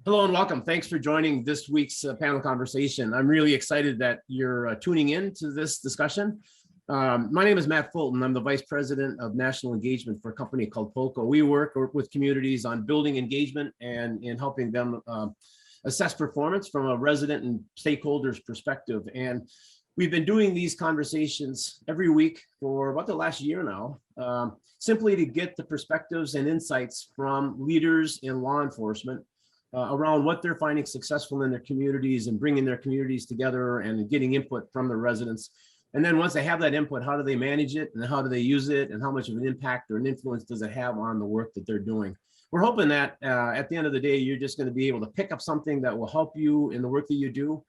Hello and welcome. Thanks for joining this week's panel conversation. I'm really excited that you're tuning in to this discussion. My name is Matt Fulton. I'm the Vice President of National Engagement for a company called POCO. We work with communities on building engagement and in helping them assess performance from a resident and stakeholders perspective. And we've been doing these conversations every week for about the last year now, simply to get the perspectives and insights from leaders in law enforcement around what they're finding successful in their communities and bringing their communities together and getting input from the residents. And then once they have that input, how do they manage it and how do they use it and how much of an impact or an influence does it have on the work that they're doing? We're hoping that at the end of the day, you're just going to be able to pick up something that will help you in the work that you do.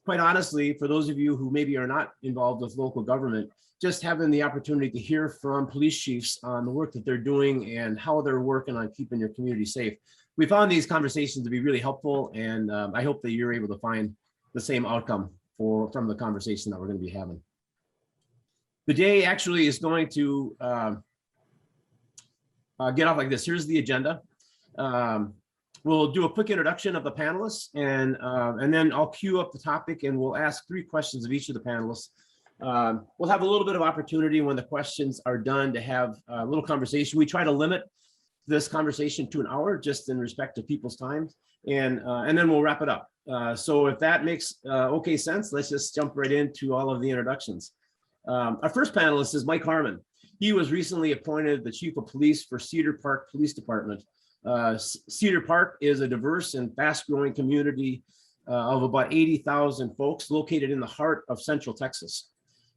Quite honestly, for those of you who maybe are not involved with local government, just having the opportunity to hear from police chiefs on the work that they're doing and how they're working on keeping your community safe. We found these conversations to be really helpful, and I hope that you're able to find the same outcome from the conversation that we're going to be having. The day actually is going to get off like this. Here's the agenda. We'll do a quick introduction of the panelists, and then I'll queue up the topic, and we'll ask 3 questions of each of the panelists. We'll have a little bit of opportunity when the questions are done to have a little conversation. We try to limit this conversation to an hour, just in respect to people's time, and then we'll wrap it up. So if that makes okay sense, let's just jump right into all of the introductions. Our first panelist is Mike Harmon. He was recently appointed the Chief of Police for Cedar Park Police Department. Cedar Park is a diverse and fast-growing community of about 80,000 folks located in the heart of Central Texas.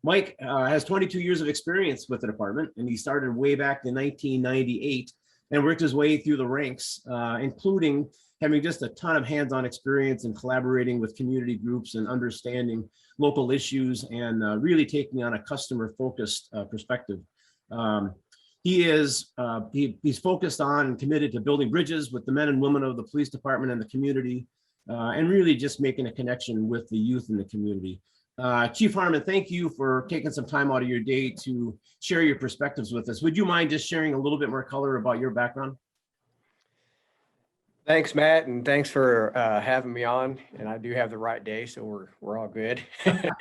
Mike has 22 years of experience with the department, and he started way back in 1998 and worked his way through the ranks, including having just a ton of hands-on experience in collaborating with community groups and understanding local issues and really taking on a customer-focused perspective. He's focused on and committed to building bridges with the men and women of the police department and the community, and really just making a connection with the youth in the community. Chief Harmon, thank you for taking some time out of your day to share your perspectives with us. Would you mind just sharing a little bit more color about your background? Thanks, Matt, and thanks for having me on. And I do have the right day, so we're all good. I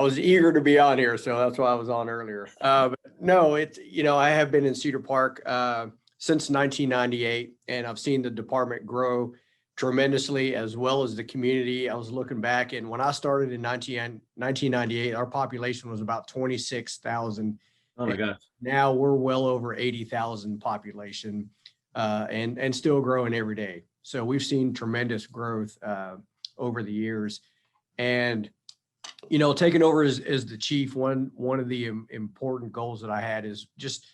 was eager to be on here, so that's why I was on earlier. But no, I have been in Cedar Park since 1998, and I've seen the department grow tremendously, as well as the community. I was looking back, and when I started in 1998, our population was about 26,000. Oh my gosh. Now we're well over 80,000 population, and still growing every day. So we've seen tremendous growth over the years. And, taking over as the chief, one of the important goals that I had is just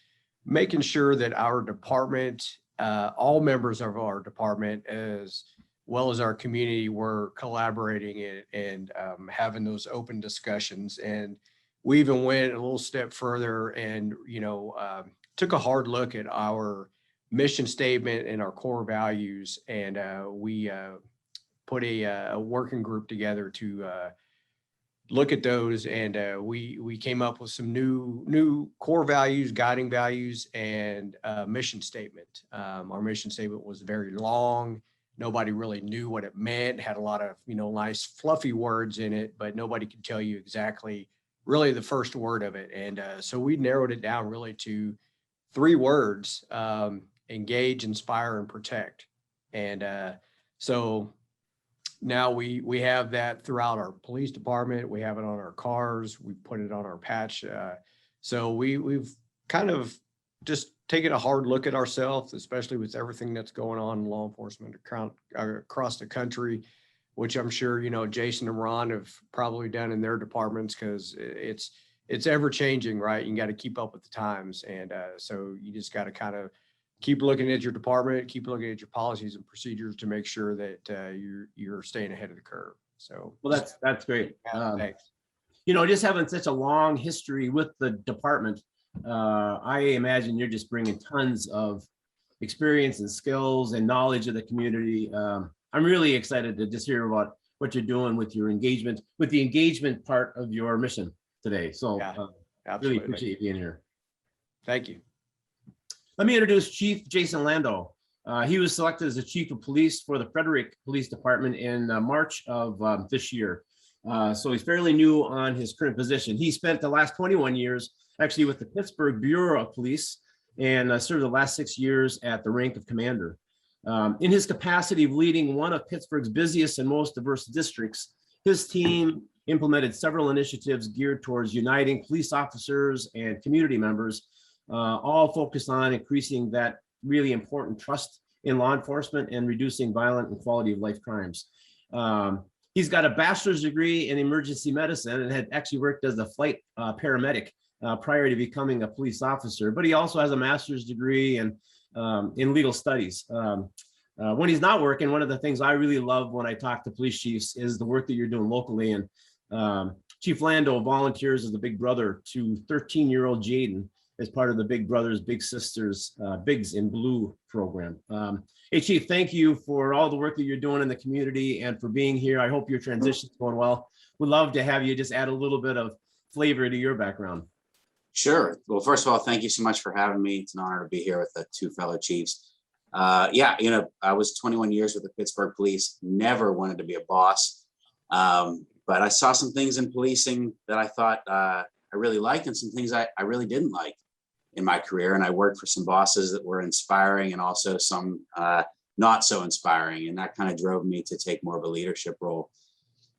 making sure that our department, all members of our department, as well as our community, were collaborating and having those open discussions. And we even went a little step further and, took a hard look at our mission statement and our core values. And we put a working group together to look at those. And we came up with some new core values, guiding values, and mission statement. Our mission statement was very long. Nobody really knew what it meant, had a lot of, nice fluffy words in it, but nobody could tell you exactly really the first word of it. And so we narrowed it down really to 3 words: engage, inspire, and protect. And so now we have that throughout our police department. We have it on our cars. We put it on our patch. So we've kind of just taken a hard look at ourselves, especially with everything that's going on in law enforcement across the country, which I'm sure, Jason and Ron have probably done in their departments, because it's ever changing, right? You got to keep up with the times. And so you just got to kind of keep looking at your department, keep looking at your policies and procedures to make sure that you're staying ahead of the curve. So, well, that's great. Thanks. Just having such a long history with the department, I imagine you're just bringing tons of experience and skills and knowledge of the community. I'm really excited to just hear about what you're doing with your engagement, with the engagement part of your mission today. So really appreciate you being here. Thank you. Let me introduce Chief Jason Lando. He was selected as the chief of police for the Frederick Police Department in March of this year. So he's fairly new on his current position. He spent the last 21 years actually with the Pittsburgh Bureau of Police and served the last 6 years at the rank of commander. In his capacity of leading one of Pittsburgh's busiest and most diverse districts, his team implemented several initiatives geared towards uniting police officers and community members, all focused on increasing that really important trust in law enforcement and reducing violent and quality of life crimes. He's got a bachelor's degree in emergency medicine and had actually worked as a flight paramedic prior to becoming a police officer, but he also has a master's degree in legal studies. When he's not working, one of the things I really love when I talk to police chiefs is the work that you're doing locally. And Chief Lando volunteers as the big brother to 13-year-old Jaden as part of the Big Brothers Big Sisters Bigs in Blue program. Hey, Chief, thank you for all the work that you're doing in the community and for being here. I hope your transition's going well. We'd love to have you just add a little bit of flavor to your background. Sure. Well, first of all, thank you so much for having me. It's an honor to be here with the two fellow chiefs. Yeah, you know, I was 21 years with the Pittsburgh Police, never wanted to be a boss. But I saw some things in policing that I thought I really liked and some things I really didn't like in my career. And I worked for some bosses that were inspiring and also some not so inspiring. And that kind of drove me to take more of a leadership role.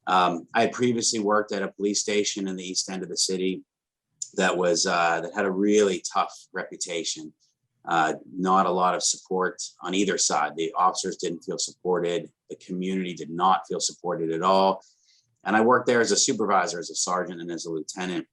I had previously worked at a police station in the east end of the city that was that had a really tough reputation. Not a lot of support on either side. The officers didn't feel supported. The community did not feel supported at all. And I worked there as a supervisor, as a sergeant and as a lieutenant.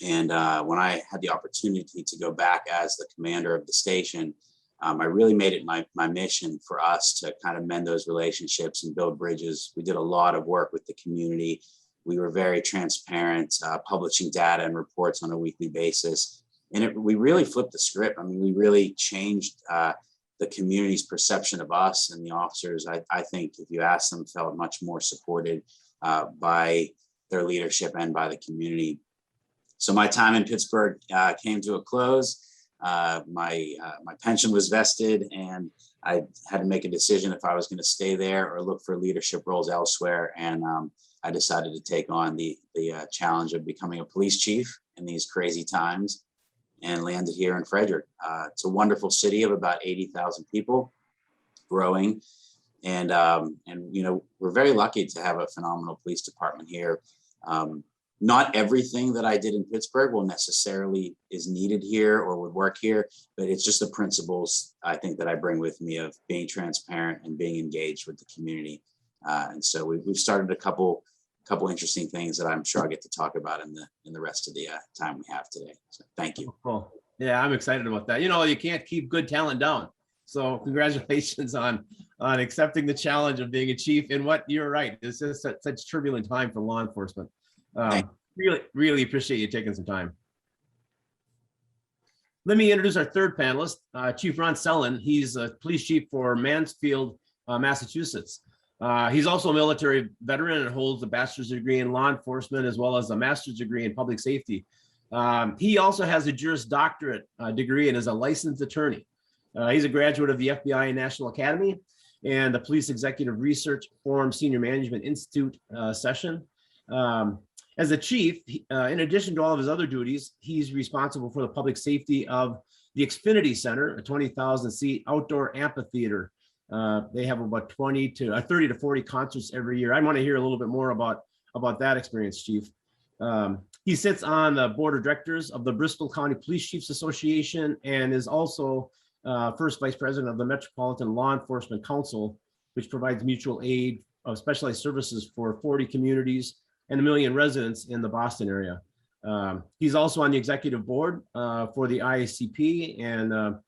And when I had the opportunity to go back as the commander of the station, I really made it my mission for us to kind of mend those relationships and build bridges. We did a lot of work with the community. We were very transparent, publishing data and reports on a weekly basis. And we really flipped the script. I mean, we really changed the community's perception of us, and the officers, I think, if you ask them, felt much more supported by their leadership and by the community. So my time in Pittsburgh came to a close. My pension was vested, and I had to make a decision if I was going to stay there or look for leadership roles elsewhere. And I decided to take on the challenge of becoming a police chief in these crazy times, and landed here in Frederick. It's a wonderful city of about 80,000 people, growing. And you know, we're very lucky to have a phenomenal police department here. Not everything that I did in Pittsburgh will necessarily is needed here or would work here, but it's just the principles I think that I bring with me of being transparent and being engaged with the community. And so we've started a couple interesting things that I'm sure I'll get to talk about in the rest of the time we have today. So thank you. Cool. Yeah, I'm excited about that. You know, you can't keep good talent down. So congratulations on accepting the challenge of being a chief. And what you're right, it's just such turbulent time for law enforcement. Really appreciate you taking some time. Let me introduce our third panelist, Chief Ron Selen. He's a police chief for Mansfield, Massachusetts. He's also a military veteran and holds a bachelor's degree in law enforcement as well as a master's degree in public safety. He also has a Juris Doctorate degree and is a licensed attorney. He's a graduate of the FBI National Academy and the Police Executive Research Forum Senior Management Institute session. As a chief, in addition to all of his other duties, he's responsible for the public safety of the Xfinity Center, a 20,000-seat outdoor amphitheater. They have about 30 to 40 concerts every year. I want to hear a little bit more about that experience, Chief. He sits on the board of directors of the Bristol County Police Chiefs Association and is also first vice president of the Metropolitan Law Enforcement Council, which provides mutual aid of specialized services for 40 communities and 1 million residents in the Boston area. He's also on the executive board for the IACP and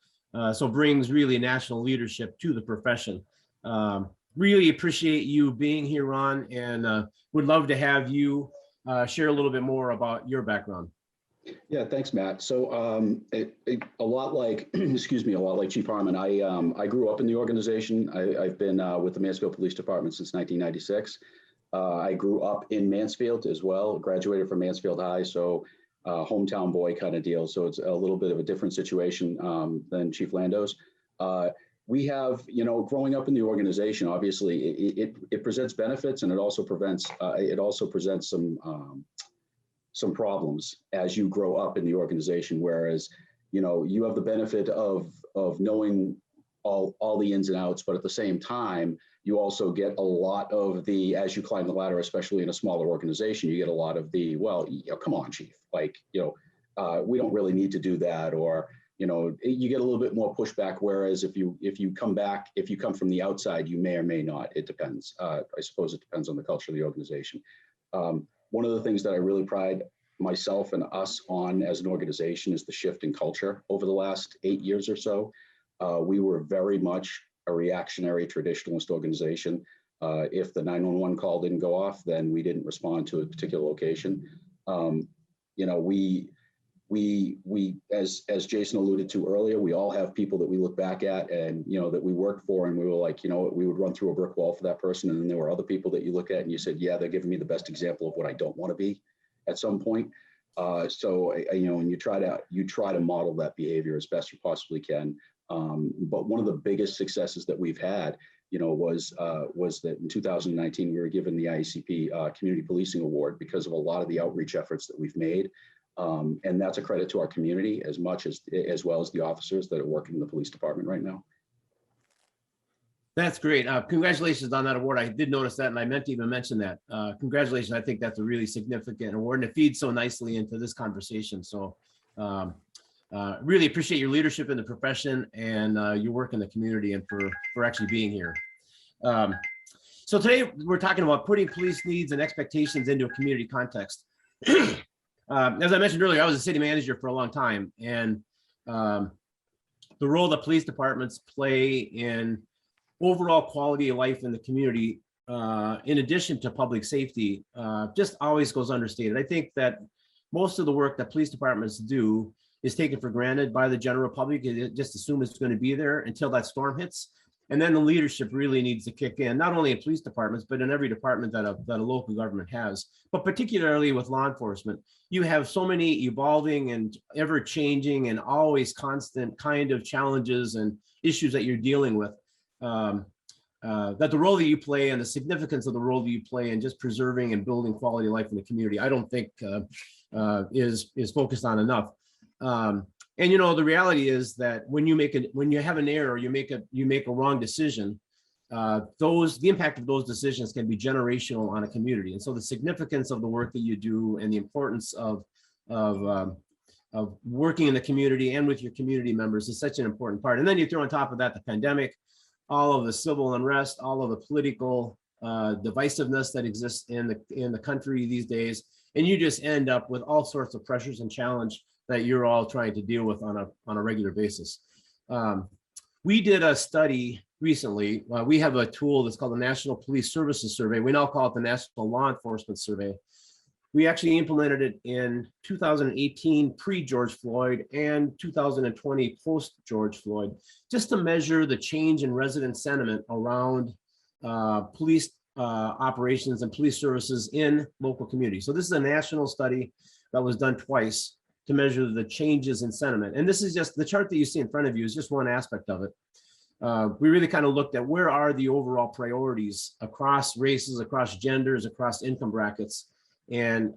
so brings really national leadership to the profession. Really appreciate you being here, Ron, and would love to have you share a little bit more about your background. Yeah, thanks, Matt. So a lot like, excuse me, a lot like Chief Harmon, I grew up in the organization. I've been with the Mansfield Police Department since 1996. I grew up in Mansfield as well, graduated from Mansfield High, so hometown boy kind of deal. So it's a little bit of a different situation than Chief Lando's. we have, growing up in the organization, obviously it presents benefits, and it also presents some problems as you grow up in the organization. Whereas, you have the benefit of knowing all the ins and outs, but at the same time, you also get a lot of the, as you climb the ladder, especially in a smaller organization, you get a lot of the, well, come on, chief, like, we don't really need to do that, or, you get a little bit more pushback. Whereas if you come from the outside, you may or may not. It depends. I suppose it depends on the culture of the organization. One of the things that I really pride myself and us on as an organization is the shift in culture over the last 8 years or so. We were very much a reactionary traditionalist organization. If the 911 call didn't go off, then we didn't respond to a particular location. We, as Jason alluded to earlier, we all have people that we look back at and, that we worked for, and we were like, we would run through a brick wall for that person. And then there were other people that you look at and you said, yeah, they're giving me the best example of what I don't want to be at some point. So, and you try to model that behavior as best you possibly can. But one of the biggest successes that we've had, was that in 2019, we were given the IACP Community Policing Award because of a lot of the outreach efforts that we've made. And that's a credit to our community as well as the officers that are working in the police department right now. That's great. Congratulations on that award. I did notice that, and I meant to even mention that. Congratulations. I think that's a really significant award, and it feeds so nicely into this conversation. So really appreciate your leadership in the profession and your work in the community, and for actually being here. So today we're talking about putting police needs and expectations into a community context. As I mentioned earlier, I was a city manager for a long time, and the role that police departments play in overall quality of life in the community, in addition to public safety, just always goes understated. I think that most of the work that police departments do is taken for granted by the general public. It just assume it's going to be there until that storm hits. And then the leadership really needs to kick in, not only in police departments, but in every department that a local government has, but particularly with law enforcement. You have so many evolving and ever changing and always constant kind of challenges and issues that you're dealing with, that the role that you play and the significance of the role that you play in just preserving and building quality of life in the community, I don't think is focused on enough. And the reality is that when you have an error, you make a wrong decision, the impact of those decisions can be generational on a community. And so the significance of the work that you do and the importance of working in the community and with your community members is such an important part. And then you throw on top of that the pandemic, all of the civil unrest, all of the political divisiveness that exists in the country these days, and you just end up with all sorts of pressures and challenge that you're all trying to deal with on a regular basis. We did a study recently. We have a tool that's called the National Police Services Survey. We now call it the National Law Enforcement Survey. We actually implemented it in 2018 pre-George Floyd and 2020 post-George Floyd, just to measure the change in resident sentiment around police operations and police services in local communities. So this is a national study that was done twice to measure the changes in sentiment. And this is just the chart that you see in front of you is just one aspect of it. We really kind of looked at where are the overall priorities across races, across genders, across income brackets. And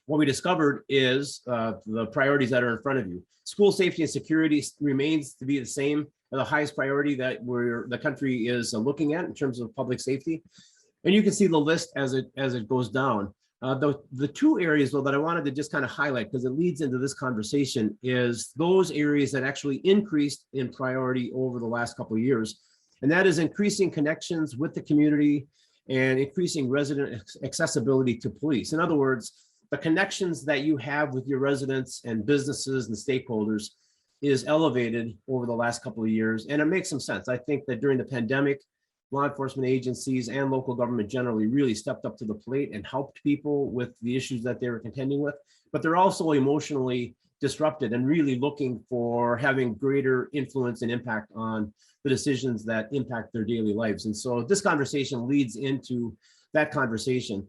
what we discovered is the priorities that are in front of you. School safety and security remains to be the same, the highest priority that the country is looking at in terms of public safety. And you can see the list as it goes down. The two areas, though, that I wanted to just kind of highlight, because it leads into this conversation, is those areas that actually increased in priority over the last couple of years. And that is increasing connections with the community and increasing resident accessibility to police. In other words, the connections that you have with your residents and businesses and stakeholders is elevated over the last couple of years. And it makes some sense. I think that during the pandemic, law enforcement agencies and local government generally really stepped up to the plate and helped people with the issues that they were contending with, but they're also emotionally disrupted and really looking for having greater influence and impact on the decisions that impact their daily lives. And so this conversation leads into that conversation.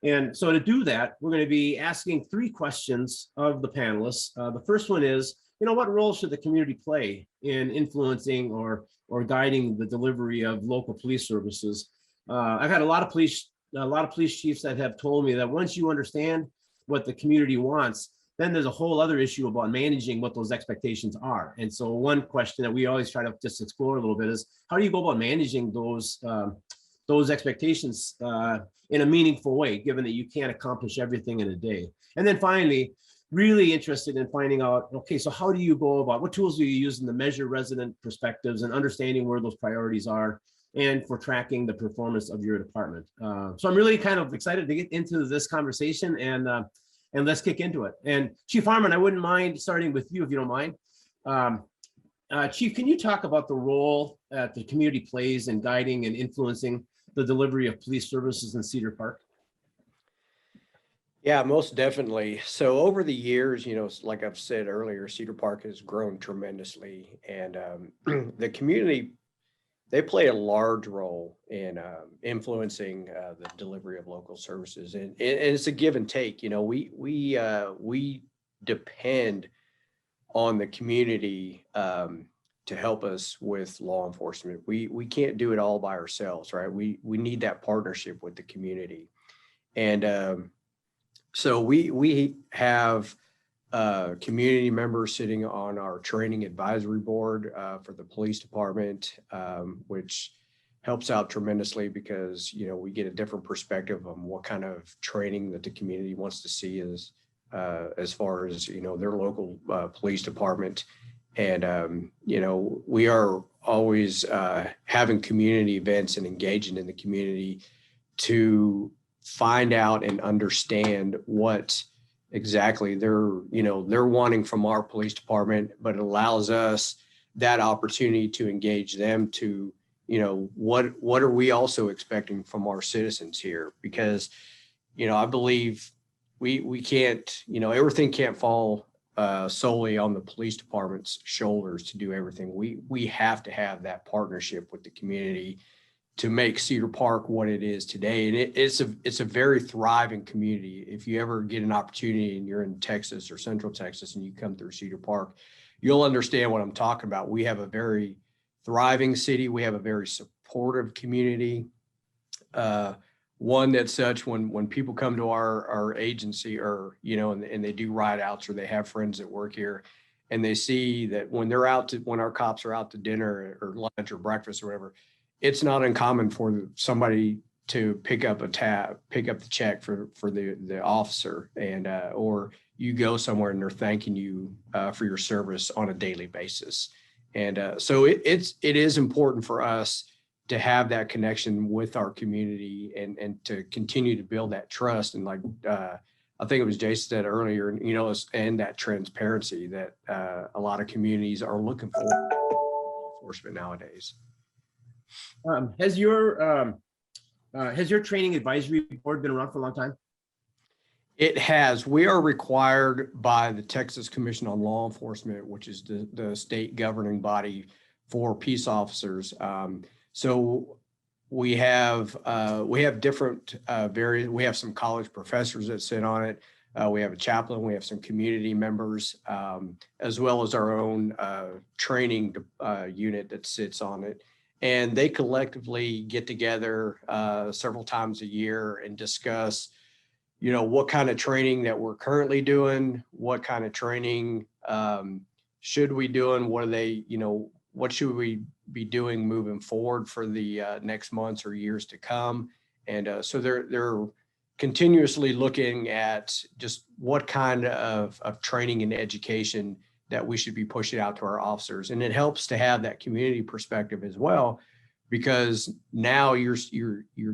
And so to do that, we're going to be asking 3 questions of the panelists. The first one is, what role should the community play in influencing or guiding the delivery of local police services? I've had a lot of police chiefs that have told me that once you understand what the community wants, then there's a whole other issue about managing what those expectations are. And so one question that we always try to just explore a little bit is, how do you go about managing those expectations in a meaningful way, given that you can't accomplish everything in a day? And then finally, really interested in finding out, okay, so how do you go about, what tools do you use to measure resident perspectives and understanding where those priorities are, and for tracking the performance of your department? So I'm really kind of excited to get into this conversation, and let's kick into it. And Chief Harmon, I wouldn't mind starting with you if you don't mind. Chief, can you talk about the role that the community plays in guiding and influencing the delivery of police services in Cedar Park? Yeah, most definitely. So over the years, like I've said earlier, Cedar Park has grown tremendously, and the community, they play a large role in influencing the delivery of local services, and it's a give and take. We depend on the community to help us with law enforcement. We can't do it all by ourselves, right? We need that partnership with the community, and so we have community members sitting on our training advisory board for the police department, which helps out tremendously because, we get a different perspective on what kind of training that the community wants to see as far as, their local police department. And, we are always having community events and engaging in the community to find out and understand what exactly they're wanting from our police department, but it allows us that opportunity to engage them to, what are we also expecting from our citizens here? Because, I believe we can't, everything can't fall solely on the police department's shoulders to do everything. We have to have that partnership with the community to make Cedar Park what it is today. And it's a very thriving community. If you ever get an opportunity and you're in Texas or Central Texas and you come through Cedar Park, you'll understand what I'm talking about. We have a very thriving city. We have a very supportive community. One that's such when people come to our agency or, and they do ride outs or they have friends that work here, and they see that when our cops are out to dinner or lunch or breakfast or whatever, it's not uncommon for somebody to pick up the check for the officer, and or you go somewhere and they're thanking you for your service on a daily basis. And so it is important for us to have that connection with our community and to continue to build that trust. And like I think it was Jason said earlier, and that transparency that a lot of communities are looking for in law enforcement nowadays. Has your training advisory board been around for a long time? It has. We are required by the Texas Commission on Law Enforcement, which is the state governing body for peace officers. So we have different we have some college professors that sit on it. We have a chaplain. We have some community members, as well as our own training unit that sits on it. And they collectively get together several times a year and discuss, what kind of training that we're currently doing, what kind of training should we doing, what are they, what should we be doing moving forward for the next months or years to come. And so they're continuously looking at just what kind of training and education that we should be pushing out to our officers. And it helps to have that community perspective as well, because now you're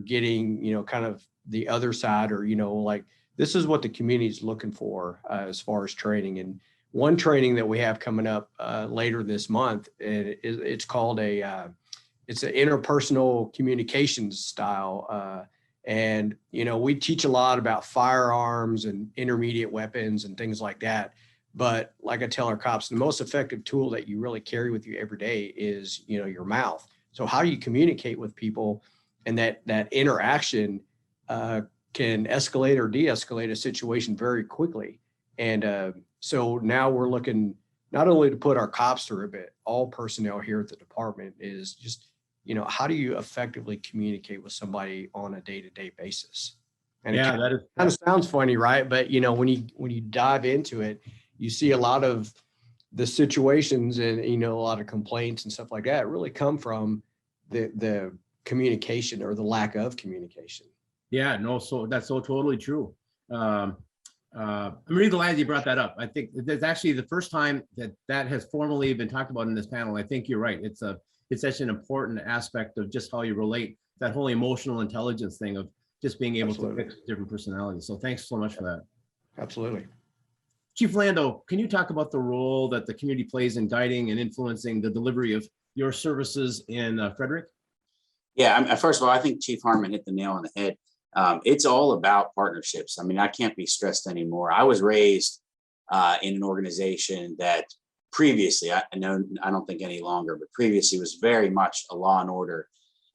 getting, kind of the other side, or, like, this is what the community is looking for as far as training. And one training that we have coming up later this month, it's called it's an interpersonal communications style. And, we teach a lot about firearms and intermediate weapons and things like that. But like I tell our cops, the most effective tool that you really carry with you every day is, your mouth. So how you communicate with people and that interaction can escalate or de-escalate a situation very quickly. And so now we're looking not only to put our cops through a bit, all personnel here at the department is just, how do you effectively communicate with somebody on a day-to-day basis? And Yeah, it that is. kind of sounds funny, right? But when you dive into it, you see a lot of the situations and a lot of complaints and stuff like that really come from the communication or the lack of communication. Yeah, no, so that's so totally true. I'm really glad you brought that up. I think that's actually the first time that has formally been talked about in this panel. I think you're right. It's such an important aspect of just how you relate, that whole emotional intelligence thing of just being able Absolutely. to fix different personalities. So thanks so much for that. Absolutely. Chief Lando, can you talk about the role that the community plays in guiding and influencing the delivery of your services in Frederick? Yeah, first of all, I think Chief Harmon hit the nail on the head. It's all about partnerships. I mean, I can't be stressed anymore. I was raised in an organization that previously, I don't think any longer, but previously was very much a law and order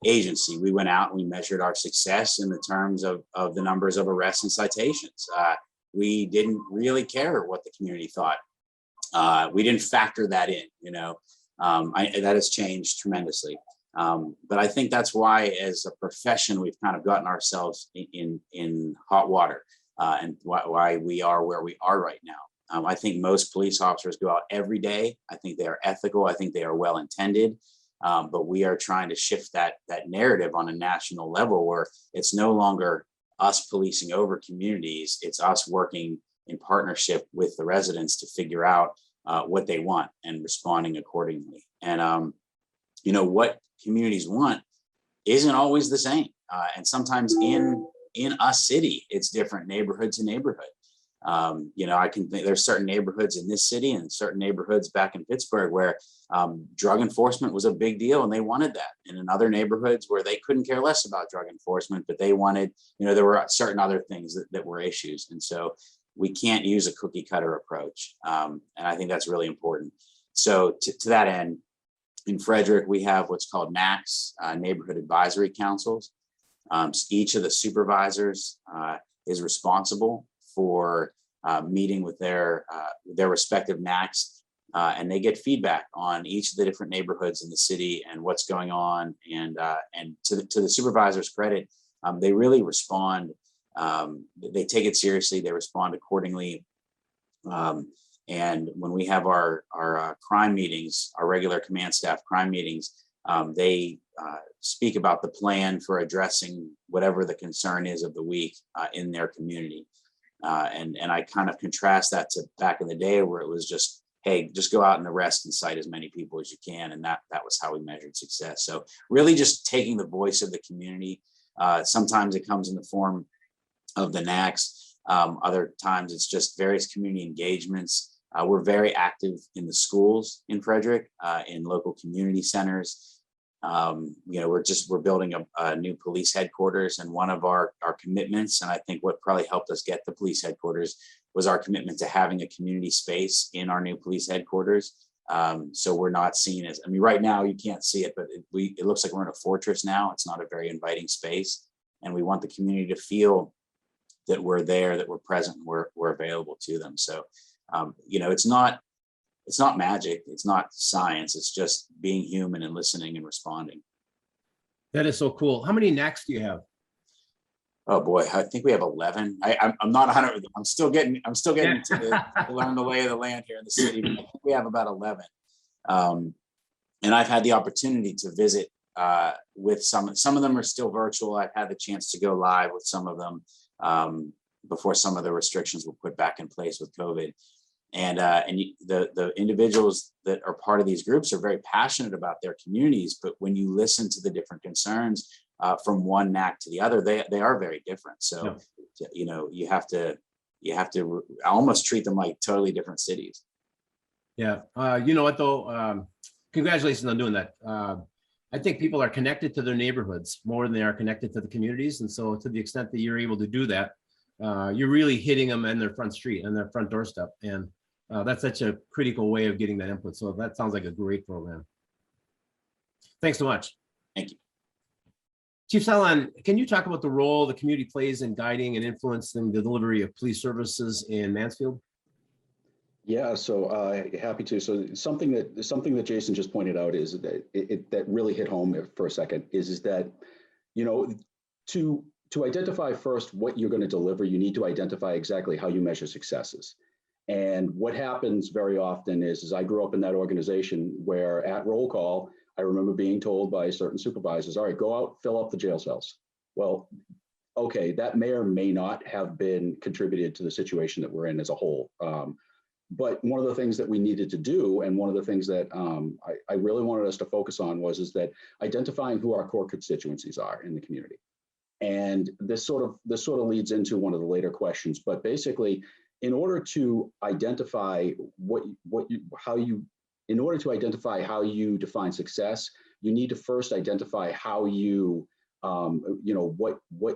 agency. We went out and we measured our success in the terms of the numbers of arrests and citations. We didn't really care what the community thought. We didn't factor that in, that has changed tremendously. But I think that's why, as a profession, we've kind of gotten ourselves in hot water, and why we are where we are right now. I think most police officers go out every day. I think they are ethical. I think they are well intended. But we are trying to shift that narrative on a national level, where it's no longer us policing over communities. It's us working in partnership with the residents to figure out what they want and responding accordingly. And what communities want isn't always the same. And sometimes in a city, it's different neighborhood to neighborhood. I can think there's certain neighborhoods in this city and certain neighborhoods back in Pittsburgh where drug enforcement was a big deal and they wanted that. And in other neighborhoods where they couldn't care less about drug enforcement, but they wanted, there were certain other things that were issues. And so we can't use a cookie cutter approach. And I think that's really important. So to that end, in Frederick, we have what's called NACs, Neighborhood Advisory Councils. Each of the supervisors is responsible for meeting with their respective NACs, and they get feedback on each of the different neighborhoods in the city and what's going on. And to the supervisor's credit, they really respond. They take it seriously. They respond accordingly. And when we have our crime meetings, our regular command staff crime meetings, they speak about the plan for addressing whatever the concern is of the week in their community. And I kind of contrast that to back in the day where it was just, hey, just go out and arrest and cite as many people as you can. And that was how we measured success. So really just taking the voice of the community. Sometimes it comes in the form of the NACs. Other times it's just various community engagements. We're very active in the schools in Frederick, in local community centers. We're building a new police headquarters, and one of our commitments, and I think what probably helped us get the police headquarters, was our commitment to having a community space in our new police headquarters. So we're not seen as, right now you can't see it, but it looks like we're in a fortress now. It's not a very inviting space, and we want the community to feel that we're there, that we're present, we're available to them. So it's not magic. It's not science. It's just being human and listening and responding. That is so cool. How many NACs do you have? Oh boy, I think we have 11. I'm not 100. I'm still getting to learn the lay of the land here in the city. But I think we have about 11. And I've had the opportunity to visit with some of them are still virtual. I've had the chance to go live with some of them before some of the restrictions were put back in place with COVID. And the individuals that are part of these groups are very passionate about their communities, but when you listen to the different concerns from one NAC to the other, they are very different. So, yeah. You have to almost treat them like totally different cities. Yeah. You know what though? Congratulations on doing that. I think people are connected to their neighborhoods more than they are connected to the communities. And so to the extent that you're able to do that, you're really hitting them in their front street and their front doorstep. And that's such a critical way of getting that input. So that sounds like a great program. Thanks so much. Thank you. Chief Selen, can you talk about the role the community plays in guiding and influencing the delivery of police services in Mansfield? Yeah, so happy to. So something that Jason just pointed out is that that really hit home for a second is that, you know, to identify first what you're going to deliver, you need to identify exactly how you measure successes. And what happens very often is I grew up in that organization where at roll call, I remember being told by certain supervisors, all right, go out, fill up the jail cells. Well, okay, that may or may not have been contributed to the situation that we're in as a whole. But one of the things that we needed to do, and one of the things that I really wanted us to focus on is that identifying who our core constituencies are in the community. And this sort of leads into one of the later questions. But basically, in order to identify how you define success, you need to first identify how what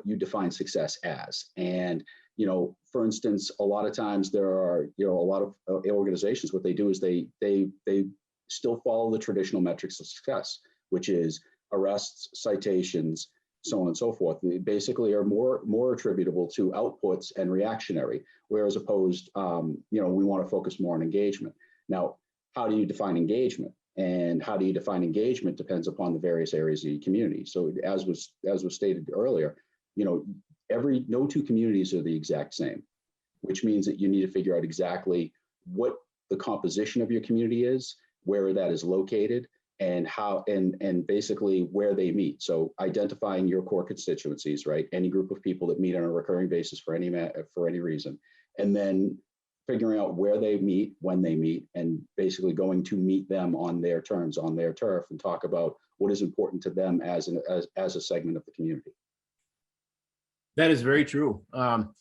you define success as. And for instance, a lot of times there are a lot of organizations. What they do is they still follow the traditional metrics of success, which is arrests, citations, so on and so forth. They basically are more attributable to outputs and reactionary, whereas opposed, we want to focus more on engagement. Now, how do you define engagement? And how do you define engagement depends upon the various areas of your community. So as was stated earlier, no two communities are the exact same, which means that you need to figure out exactly what the composition of your community is, where that is located, and how, and basically where they meet. So identifying your core constituencies, right? Any group of people that meet on a recurring basis for any reason, and then figuring out where they meet, when they meet, and basically going to meet them on their terms, on their turf, and talk about what is important to them as a segment of the community. That is very true. How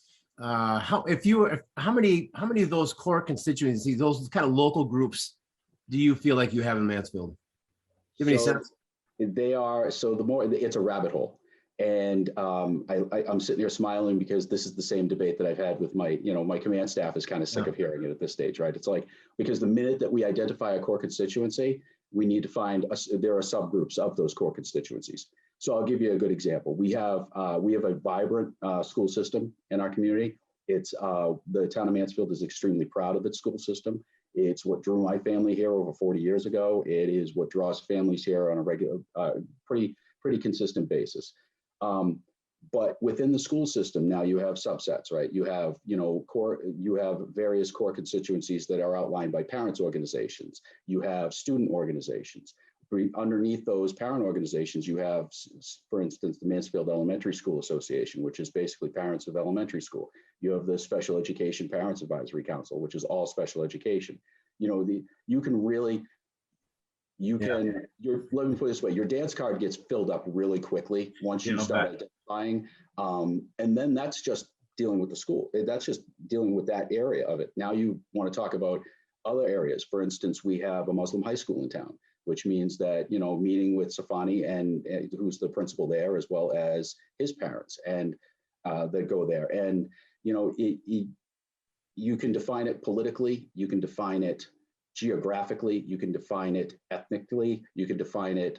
many of those core constituencies, those kind of local groups, do you feel like you have in Mansfield? Do you have any sense? They are, so the more, it's a rabbit hole. And I'm sitting here smiling because this is the same debate that I've had with my command staff is kind of sick of hearing it at this stage, right? It's like, because the minute that we identify a core constituency, we need to find, there are subgroups of those core constituencies. So I'll give you a good example. We have a vibrant school system in our community. It's the town of Mansfield is extremely proud of its school system. It's what drew my family here over 40 years ago. It is what draws families here on a regular, pretty consistent basis. But within the school system, now you have subsets, right? You have, you have various core constituencies that are outlined by parents organizations. You have student organizations. Underneath those parent organizations, you have, for instance, the Mansfield Elementary School Association, which is basically parents of elementary school. You have the Special Education Parents Advisory Council, which is all special education. Let me put it this way, your dance card gets filled up really quickly once you start identifying. And then that's just dealing with the school. That's just dealing with that area of it. Now you want to talk about other areas. For instance, we have a Muslim high school in town, which means that, meeting with Safani and who's the principal there, as well as his parents, and that go there. And, you can define it politically, you can define it geographically, you can define it ethnically, you can define it,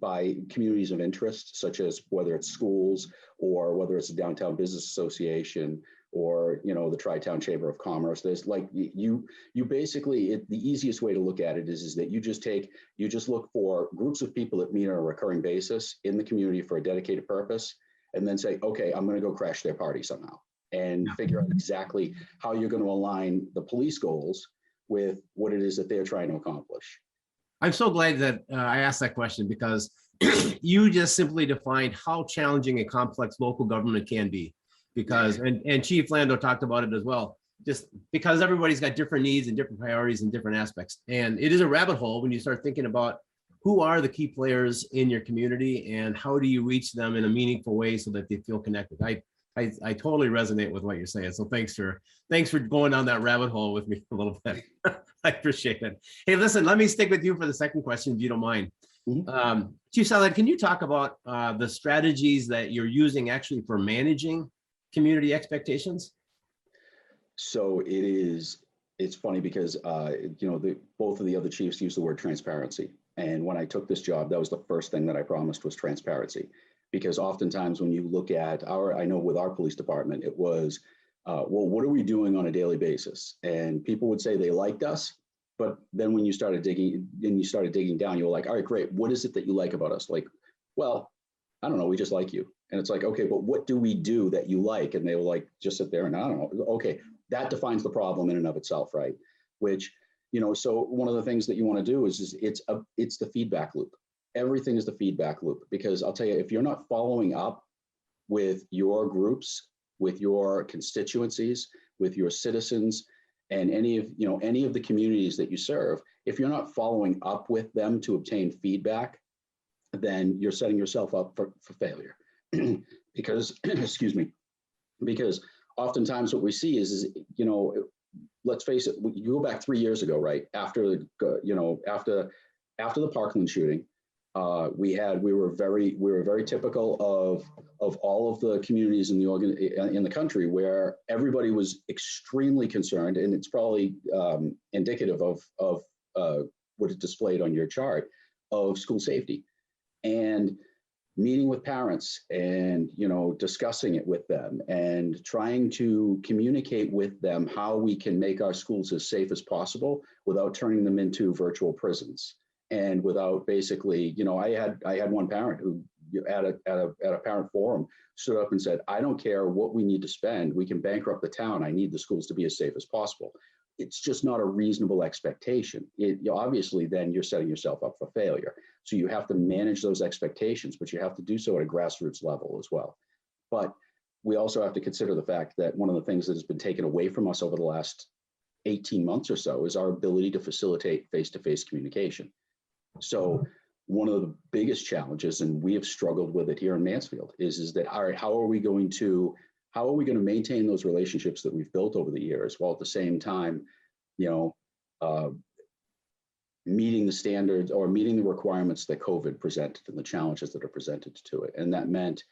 by communities of interest, such as whether it's schools or whether it's a downtown business association or, the Tri-Town Chamber of Commerce. There's like, you basically, the easiest way to look at it is that you just look for groups of people that meet on a recurring basis in the community for a dedicated purpose, and then say, okay, I'm going to go crash their party somehow, and figure out exactly how you're going to align the police goals with what it is that they're trying to accomplish. I'm so glad that I asked that question, because you just simply defined how challenging and complex local government can be. Because, and Chief Lando talked about it as well, just because everybody's got different needs and different priorities and different aspects. And it is a rabbit hole when you start thinking about who are the key players in your community and how do you reach them in a meaningful way so that they feel connected. I totally resonate with what you're saying. So thanks for going down that rabbit hole with me a little bit. I appreciate it. Hey, listen, let me stick with you for the second question, if you don't mind. Mm-hmm. Chief Selen, can you talk about the strategies that you're using actually for managing community expectations? So it's funny because, both of the other chiefs use the word transparency. And when I took this job, that was the first thing that I promised was transparency. Because oftentimes when you look at I know with our police department, it was, well, what are we doing on a daily basis? And people would say they liked us, but then when you started digging down, you were like, all right, great. What is it that you like about us? Like, well, I don't know, we just like you. And it's like, okay, but what do we do that you like? And they will like, just sit there and I don't know. Okay, that defines the problem in and of itself, right? Which, so one of the things that you want to do is it's the feedback loop. Everything is the feedback loop, because I'll tell you, if you're not following up with your groups, with your constituencies, with your citizens, and any of the communities that you serve, if you're not following up with them to obtain feedback, then you're setting yourself up for failure. Because, excuse me, because oftentimes what we see is let's face it, you go back 3 years ago, right? After the Parkland shooting, we were very typical of all of the communities in the country, where everybody was extremely concerned, and it's probably indicative of what is displayed on your chart of school safety, and meeting with parents and discussing it with them and trying to communicate with them how we can make our schools as safe as possible without turning them into virtual prisons. And without basically, I had one parent who at a parent forum stood up and said, I don't care what we need to spend, we can bankrupt the town, I need the schools to be as safe as possible. It's just not a reasonable expectation. Obviously then you're setting yourself up for failure. So you have to manage those expectations, but you have to do so at a grassroots level as well. But we also have to consider the fact that one of the things that has been taken away from us over the last 18 months or so is our ability to facilitate face-to-face communication. So one of the biggest challenges, and we have struggled with it here in Mansfield, is that, all right, how are we going to maintain those relationships that we've built over the years, while at the same time, meeting the standards or meeting the requirements that COVID presented and the challenges that are presented to it. And that meant,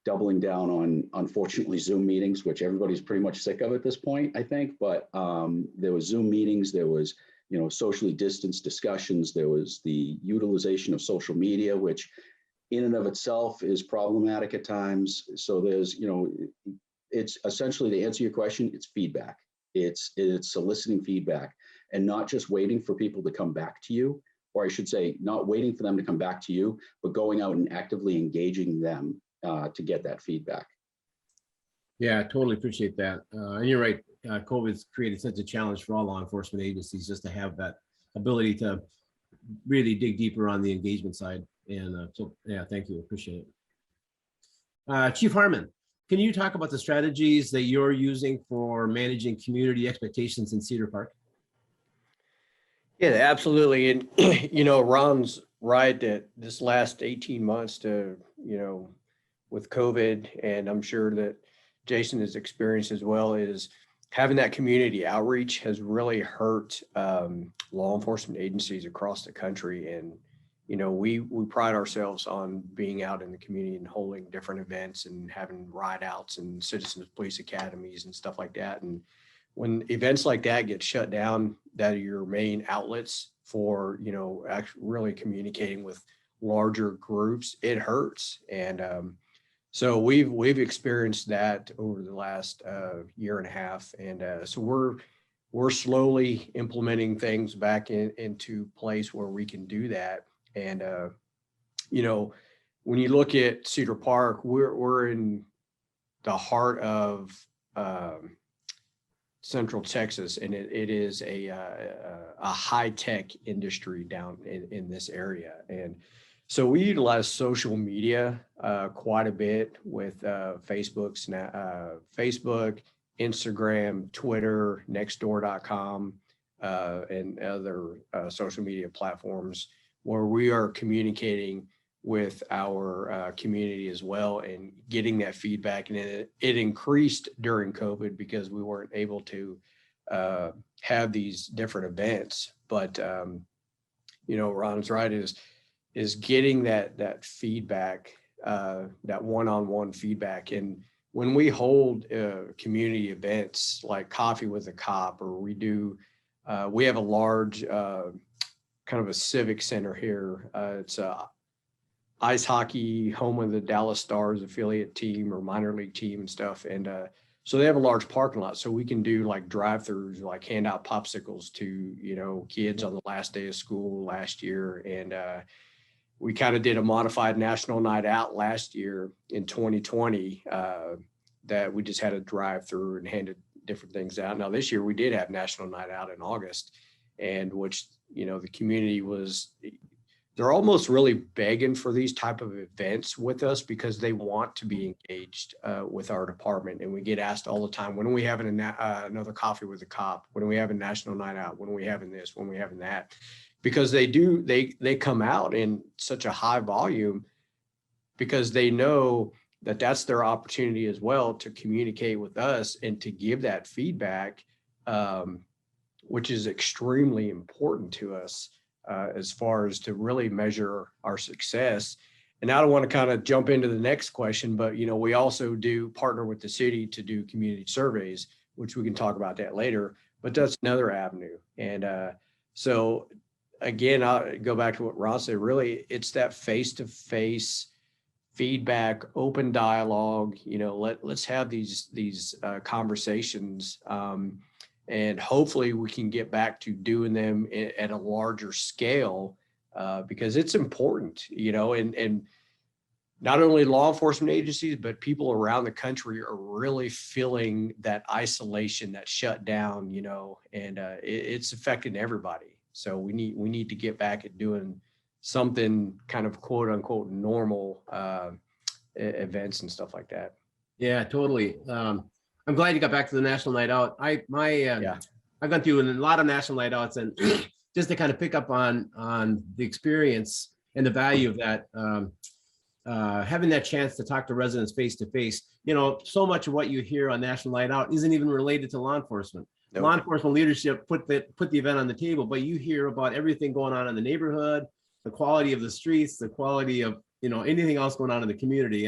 doubling down on, unfortunately, Zoom meetings, which everybody's pretty much sick of at this point, I think. But there was Zoom meetings, there was, socially distanced discussions, there was the utilization of social media, which in and of itself is problematic at times. So there's, it's essentially, to answer your question, it's feedback. It's soliciting feedback, and not just waiting for people to come back to you, or I should say, not waiting for them to come back to you, but going out and actively engaging them to get that feedback. Yeah, I totally appreciate that. And you're right. COVID's created such a challenge for all law enforcement agencies, just to have that ability to really dig deeper on the engagement side. And so, yeah, thank you. Appreciate it. Chief Harmon, can you talk about the strategies that you're using for managing community expectations in Cedar Park? Yeah, absolutely. And, Ron's right that this last 18 months with COVID, and I'm sure that Jason has experienced as well, is having that community outreach has really hurt law enforcement agencies across the country. And, we pride ourselves on being out in the community and holding different events and having ride outs and citizens police academies and stuff like that. And when events like that get shut down, that are your main outlets for, actually really communicating with larger groups, it hurts. And so we've experienced that over the last year and a half. And so we're slowly implementing things back into place where we can do that. And, when you look at Cedar Park, we're in the heart of Central Texas, and it is a high-tech industry down in this area. And so we utilize social media quite a bit with Facebook, Instagram, Twitter, Nextdoor.com, and other social media platforms, where we are communicating with our community as well and getting that feedback. And it increased during COVID because we weren't able to have these different events. But, Ron's right, is getting that feedback, that one-on-one feedback. And when we hold community events like Coffee with a Cop, or we have a large kind of a civic center here. It's a ice hockey, home of the Dallas Stars affiliate team or minor league team and stuff. And so they have a large parking lot, so we can do like drive-throughs, like hand out popsicles to, you know, kids on the last day of school last year. And we kind of did a modified national night out last year in 2020 that we just had a drive-through and handed different things out. Now this year we did have national night out in August, and which, you know, the community was, they're almost really begging for these type of events with us because they want to be engaged with our department. And we get asked all the time, when are we having another coffee with a cop? When are we having national night out? When are we having this? When are we having that? Because they come out in such a high volume because they know that that's their opportunity as well to communicate with us and to give that feedback, which is extremely important to us. As far as to really measure our success. And I don't want to kind of jump into the next question, but, you know, we also do partner with the city to do community surveys, which we can talk about that later, but that's another avenue. And so again, I'll go back to what Ron said, really, it's that face-to-face feedback, open dialogue, you know, let's have these conversations. And hopefully we can get back to doing them at a larger scale because it's important, you know, and not only law enforcement agencies, but people around the country are really feeling that isolation, that shutdown, you know, and it's affecting everybody. So we need to get back at doing something kind of quote unquote normal events and stuff like that. Yeah, totally. I'm glad you got back to the National Night Out. I've gone through a lot of National Night Outs, and just to kind of pick up on the experience and the value of that, having that chance to talk to residents face to face. You know, so much of what you hear on National Night Out isn't even related to law enforcement. Nope. Law enforcement leadership put the event on the table, but you hear about everything going on in the neighborhood, the quality of the streets, the quality of, you know, anything else going on in the community,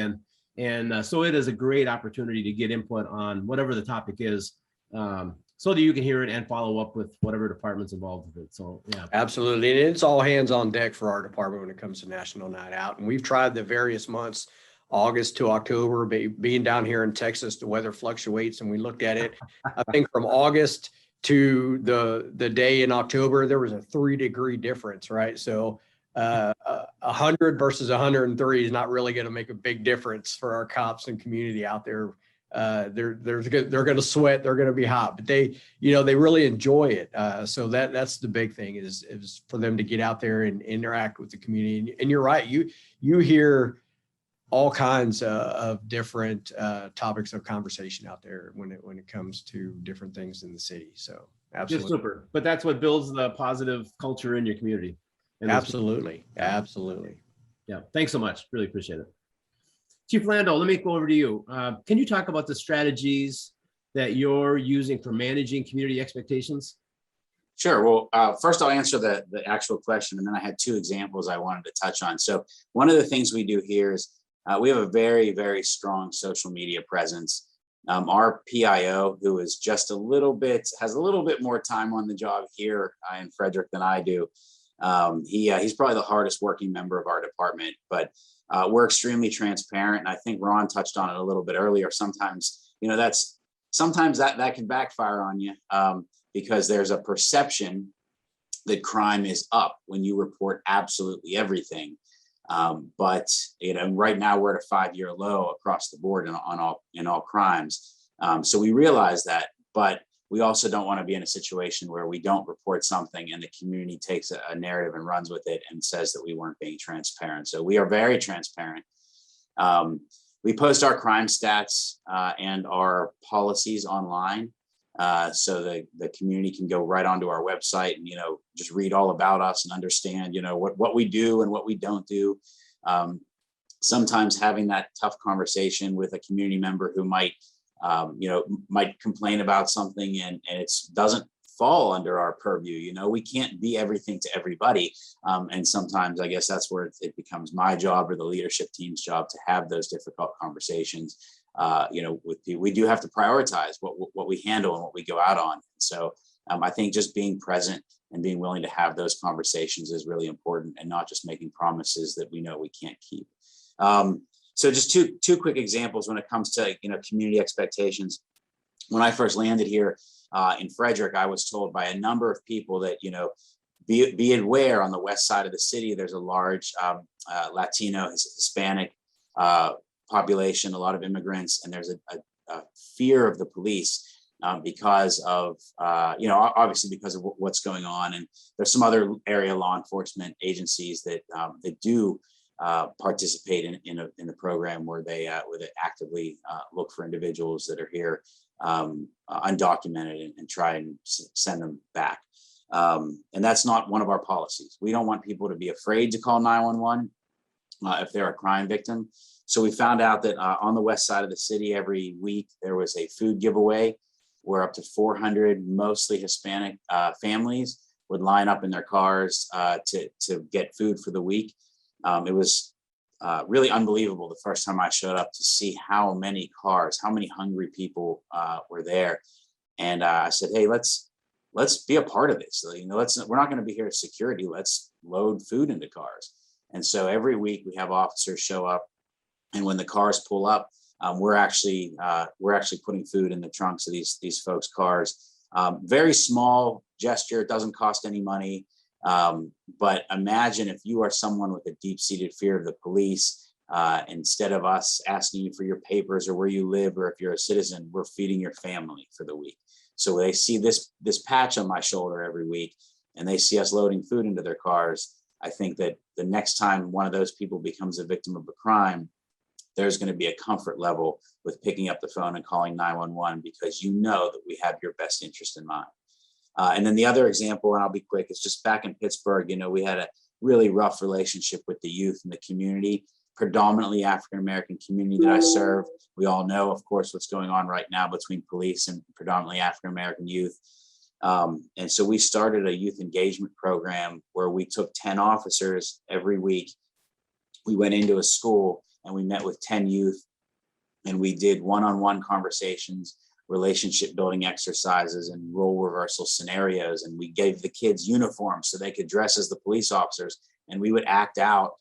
and so it is a great opportunity to get input on whatever the topic is, so that you can hear it and follow up with whatever department's involved with it. So, yeah. Absolutely. And it's all hands on deck for our department when it comes to National Night Out. And we've tried the various months, August to October, being down here in Texas, the weather fluctuates, and we looked at it. I think from August to the day in October, there was a 3-degree difference, right? So 100 versus 103 is not really going to make a big difference for our cops and community out there. They're going to sweat, they're going to be hot, but they really enjoy it. So that's the big thing is for them to get out there and interact with the community. And you're right, you hear all kinds of different topics of conversation out there when it comes to different things in the city. So absolutely. Just super. But that's what builds the positive culture in your community. Absolutely. Yeah. Thanks so much. Really appreciate it. Chief Lando, let me go over to you. Can you talk about the strategies that you're using for managing community expectations? Sure. Well, first I'll answer the actual question, and then I had 2 examples I wanted to touch on. So one of the things we do here is we have a very, very strong social media presence. Our PIO, who is has a little bit more time on the job here in Frederick than I do. He's probably the hardest working member of our department, but we're extremely transparent. And I think Ron touched on it a little bit earlier. Sometimes, you know, that can backfire on you because there's a perception that crime is up when you report absolutely everything. But, you know, right now we're at a 5-year low across the board in all crimes. So we realize that, but we also don't want to be in a situation where we don't report something and the community takes a narrative and runs with it and says that we weren't being transparent. So we are very transparent. We post our crime stats and our policies online. So the community can go right onto our website and, you know, just read all about us and understand, you know, what we do and what we don't do. Sometimes having that tough conversation with a community member who might complain about something and it doesn't fall under our purview. You know, we can't be everything to everybody. And sometimes I guess that's where it becomes my job or the leadership team's job to have those difficult conversations. With people. We do have to prioritize what we handle and what we go out on. So I think just being present and being willing to have those conversations is really important, and not just making promises that we know we can't keep. So just two quick examples when it comes to, community expectations. When I first landed here in Frederick, I was told by a number of people that, be aware on the west side of the city, there's a large Latino, Hispanic population, a lot of immigrants, and there's a fear of the police because of, obviously because of what's going on. And there's some other area law enforcement agencies that do participate in the program where they actively look for individuals that are here undocumented and try and send them back. And that's not one of our policies. We don't want people to be afraid to call 911 if they're a crime victim. So we found out that on the west side of the city, every week there was a food giveaway where up to 400 mostly Hispanic families would line up in their cars to get food for the week. It was really unbelievable the first time I showed up to see how many cars, how many hungry people were there. And I said, hey, let's be a part of this. We're not going to be here as security. Let's load food into cars. And so every week we have officers show up, and when the cars pull up, we're actually putting food in the trunks of these folks' cars. Very small gesture. It doesn't cost any money. But imagine if you are someone with a deep-seated fear of the police, instead of us asking you for your papers or where you live, or if you're a citizen, we're feeding your family for the week. So they see this patch on my shoulder every week, and they see us loading food into their cars. I think that the next time one of those people becomes a victim of a crime, there's going to be a comfort level with picking up the phone and calling 911, because you know that we have your best interest in mind. And then the other example, and I'll be quick, is just back in Pittsburgh, we had a really rough relationship with the youth in the community, predominantly African-American community that I serve. We all know, of course, what's going on right now between police and predominantly African-American youth. And so we started a youth engagement program where we took 10 officers every week. We went into a school and we met with 10 youth, and we did one-on-one conversations, relationship building exercises, and role reversal scenarios. And we gave the kids uniforms so they could dress as the police officers, and we would act out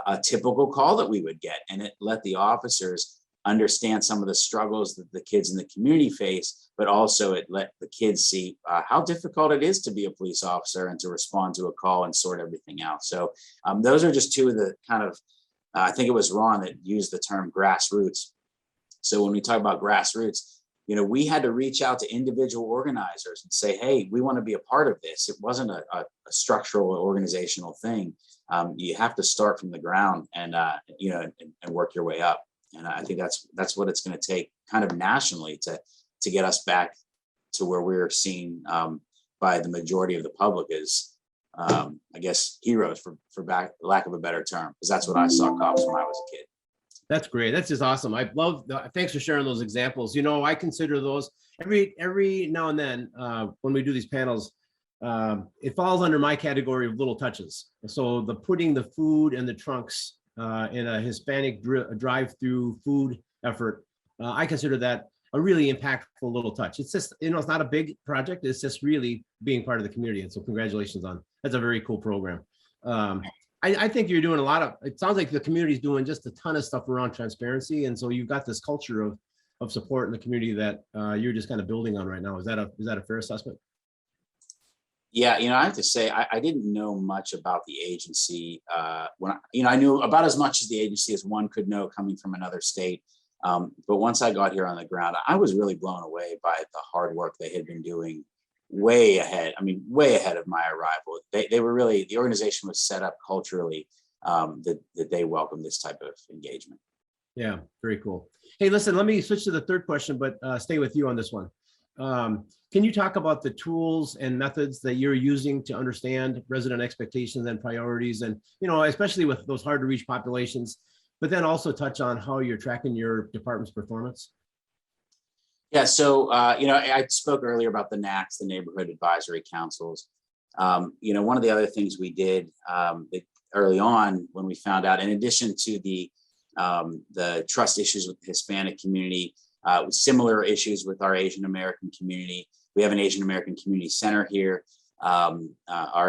a typical call that we would get. And it let the officers understand some of the struggles that the kids in the community face, but also it let the kids see how difficult it is to be a police officer and to respond to a call and sort everything out. So those are just two of the kind of, I think it was Ron that used the term grassroots. So when we talk about grassroots, we had to reach out to individual organizers and say, hey, we want to be a part of this. It wasn't a structural or organizational thing. You have to start from the ground and work your way up. And I think that's what it's going to take kind of nationally to get us back to where we're seen by the majority of the public as, I guess, heroes for lack of a better term, because that's what I saw cops when I was a kid. That's great. That's just awesome. I love. Thanks for sharing those examples. I consider those every now and then when we do these panels. It falls under my category of little touches. So the putting the food in the trunks in a Hispanic drive-through food effort, I consider that a really impactful little touch. It's just, it's not a big project. It's just really being part of the community. And so congratulations on that's a very cool program. I think you're doing it sounds like the community is doing just a ton of stuff around transparency. And so you've got this culture of support in the community that you're just kind of building on right now. Is that a fair assessment? Yeah, I have to say, I didn't know much about the agency when I knew about as much as the agency as one could know coming from another state. But once I got here on the ground, I was really blown away by the hard work they had been doing way ahead of my arrival. They were really, the organization was set up culturally that they welcome this type of engagement. Yeah, very cool. Hey, listen, let me switch to the third question, but stay with you on this one. Can you talk about the tools and methods that you're using to understand resident expectations and priorities, and especially with those hard to reach populations, but then also touch on how you're tracking your department's performance? Yeah, so I spoke earlier about the NACs, the Neighborhood Advisory Councils. One of the other things we did early on when we found out, in addition to the trust issues with the Hispanic community, similar issues with our Asian American community, We have an Asian American Community Center here, our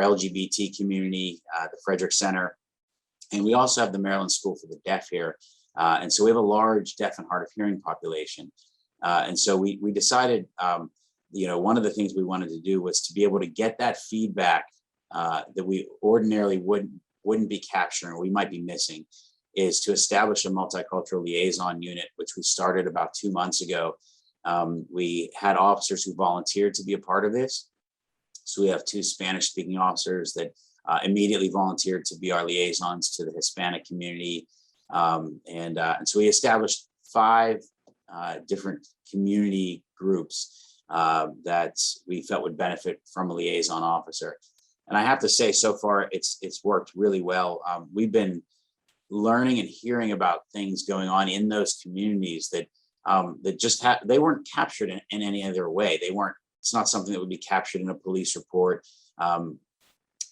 LGBT community, the Frederick Center, and we also have the Maryland School for the Deaf here. And so we have a large deaf and hard of hearing population. And so we decided, one of the things we wanted to do was to be able to get that feedback that we ordinarily wouldn't be capturing, or we might be missing, is to establish a multicultural liaison unit, which we started about 2 months ago. We had officers who volunteered to be a part of this. So we have 2 Spanish-speaking officers that immediately volunteered to be our liaisons to the Hispanic community. And so we established 5 different community groups that we felt would benefit from a liaison officer. And I have to say, so far, it's worked really well. We've been learning and hearing about things going on in those communities that they weren't captured in any other way. It's not something that would be captured in a police report,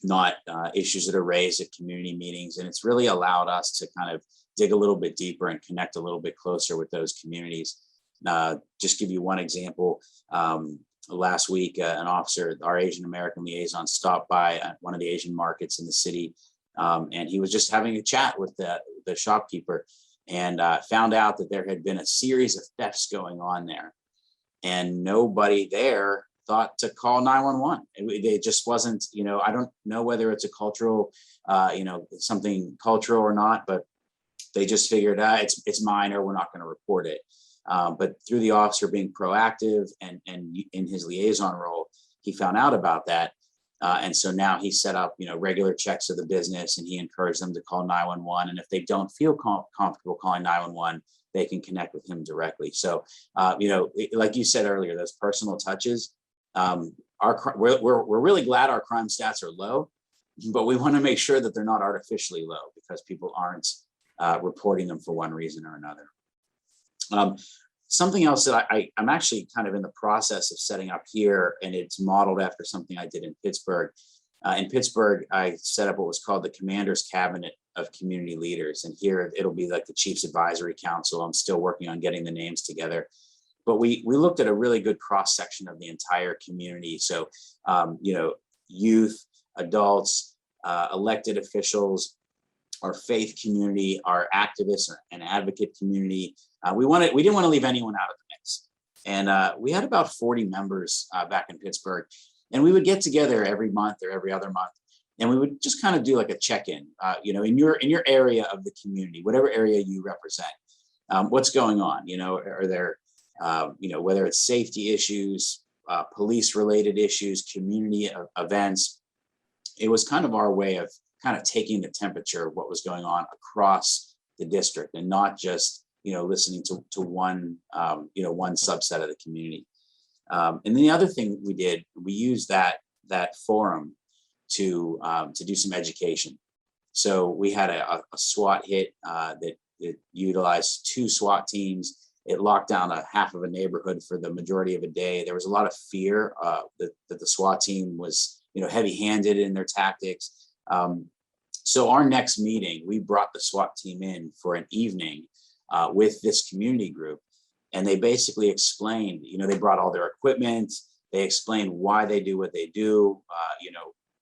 not issues that are raised at community meetings. And it's really allowed us to kind of dig a little bit deeper and connect a little bit closer with those communities. Just give you one example. Last week, an officer, our Asian American liaison, stopped by one of the Asian markets in the city, and he was just having a chat with the shopkeeper, and found out that there had been a series of thefts going on there, and nobody there thought to call 911. It just wasn't, I don't know whether it's a cultural, something cultural or not, but they just figured it's minor, we're not going to report it. But through the officer being proactive and in his liaison role, he found out about that. And so now he set up, regular checks of the business, and he encouraged them to call 911. And if they don't feel comfortable calling 911, they can connect with him directly. So, like you said earlier, those personal touches, we're really glad our crime stats are low, but we want to make sure that they're not artificially low because people aren't reporting them for one reason or another. Something else that I'm actually kind of in the process of setting up here, and it's modeled after something I did in Pittsburgh. In Pittsburgh, I set up what was called the Commander's Cabinet of Community Leaders. And here it'll be like the Chief's Advisory Council. I'm still working on getting the names together. But we looked at a really good cross section of the entire community. So, youth, adults, elected officials, our faith community, our activists and advocate community. We didn't want to leave anyone out of the mix. And we had about 40 members back in Pittsburgh, and we would get together every month or every other month, and we would just kind of do like a check-in, in your area of the community, whatever area you represent, what's going on, are there, whether it's safety issues, police-related issues, community events. It was kind of our way of kind of taking the temperature of what was going on across the district, and not just listening to one one subset of the community. And then the other thing we did, we used that forum to do some education. So we had a SWAT hit that utilized 2 SWAT teams. It locked down a half of a neighborhood for the majority of a day. There was a lot of fear that the SWAT team was heavy-handed in their tactics. So our next meeting, we brought the SWAT team in for an evening with this community group. And they basically explained, they brought all their equipment. They explained why they do what they do,